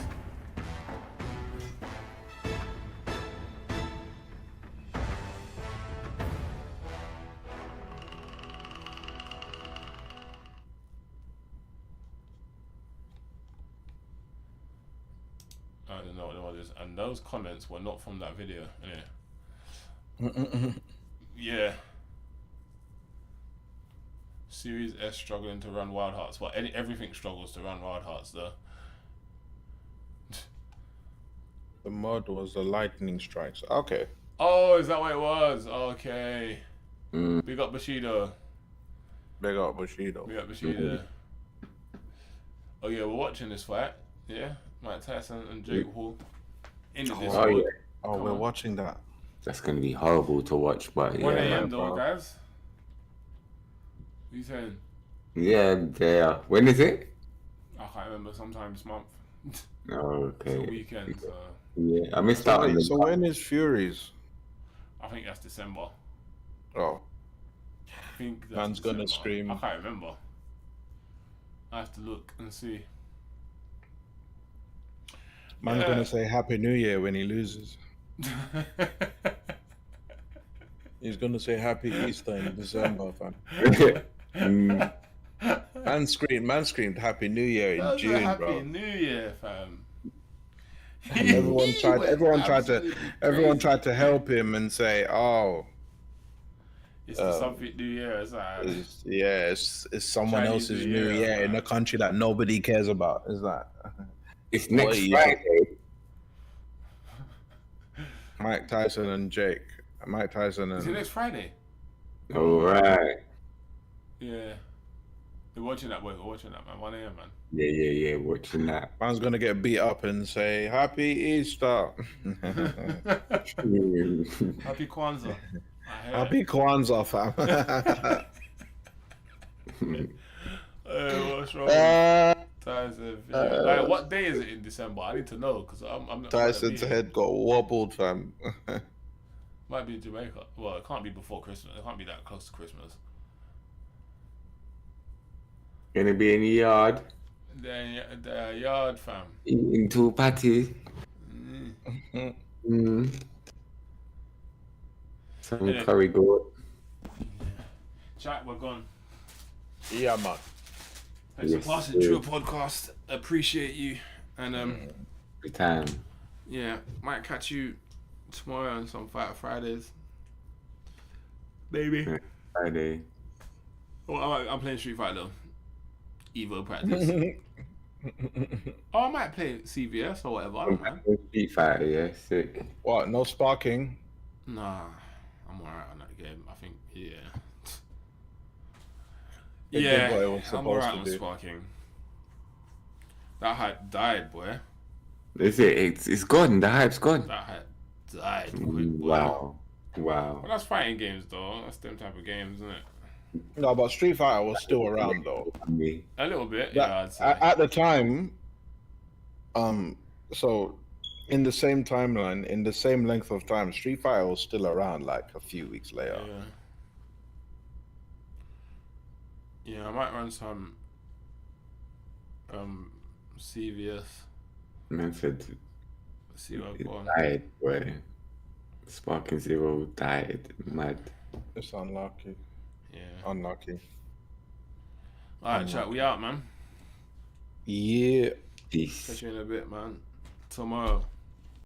I don't know what the mod is. And those comments were not from that video. Yeah. Yeah. Series S struggling to run Wild Hearts. Well, everything struggles to run Wild Hearts, though. the mod was the lightning strikes. Okay. Oh, is that what it was? Okay. Big up Bushido. Big up Bushido. Big up Bushido. Oh yeah, we're watching this fight. Yeah, Mike Tyson and Jake Paul. In the Discord. yeah. Oh, we're watching that. That's going to be horrible to watch, but 1 yeah. a.m. though, guys. What are you saying? Yeah. When is it? I can't remember. Sometime this month. Oh, It's a okay. weekend, so Yeah, I missed out on the. So when is Furies? I think that's December. Oh, I think that's Man's gonna December. stream. I can't remember. I have to look and see. man's Yeah. gonna say Happy New Year when he loses. He's gonna say Happy Easter in December, fam. Man screamed Happy New Year in That was a June, Happy bro. New Year, fam. And everyone Everyone tried to help him and say, "Oh, It's the something New Year. It's like, it's someone Chinese else's New New Year, Year in man. a country that nobody cares about." Is that It's next Wait. Friday. Mike Tyson and Jake? Mike Tyson is it and next Friday? All right. Yeah. We're watching that, boy. We're watching that, man. 1 a.m., man. Yeah. Watching that. man's gonna get beat up and say Happy Easter. Happy Kwanzaa. I heard Happy Kwanzaa, fam. it. Hey, what's wrong? Tyson. Like, what day is it in December? I need to know because I'm not. Tyson's head got wobbled, fam. Might be in Jamaica. Well, it can't be before Christmas. It can't be that close to Christmas. Gonna be in the yard The yard, fam. eating 2 patties. Some Yeah. curry goat. Chat, we're gone. Yeah, man. Thanks Yes, for passing sir. through a podcast. Appreciate you. And Every time. yeah, might catch you tomorrow on some Fight Fridays. Maybe. Friday. Well, I'm playing Street Fighter though. Evo practice. Oh, I might play CVS or whatever. I don't know. Street Fighter, yeah, sick. What? No sparking? Nah, I'm alright on that game. I think, yeah. It did what it was I'm supposed alright to on do. sparking. That hype died, boy. Is it? It's gone. The hype's gone. That hype died quick, boy. Wow. Wow. Well, that's fighting games, though. That's them type of games, isn't it? No, but Street Fighter was still around though. Me. A little bit, That- yeah, I'd say. At the time, so in the same timeline, in the same length of time, Street Fighter was still around like a few weeks later. Yeah, I might run some CVS. Man said See what it go on. died, boy. Sparking Zero died. Mad. It's unlucky. Yeah. Unlucky. Alright, chat, we out, man. Yeah. Peace. Catch you in a bit, man. Tomorrow.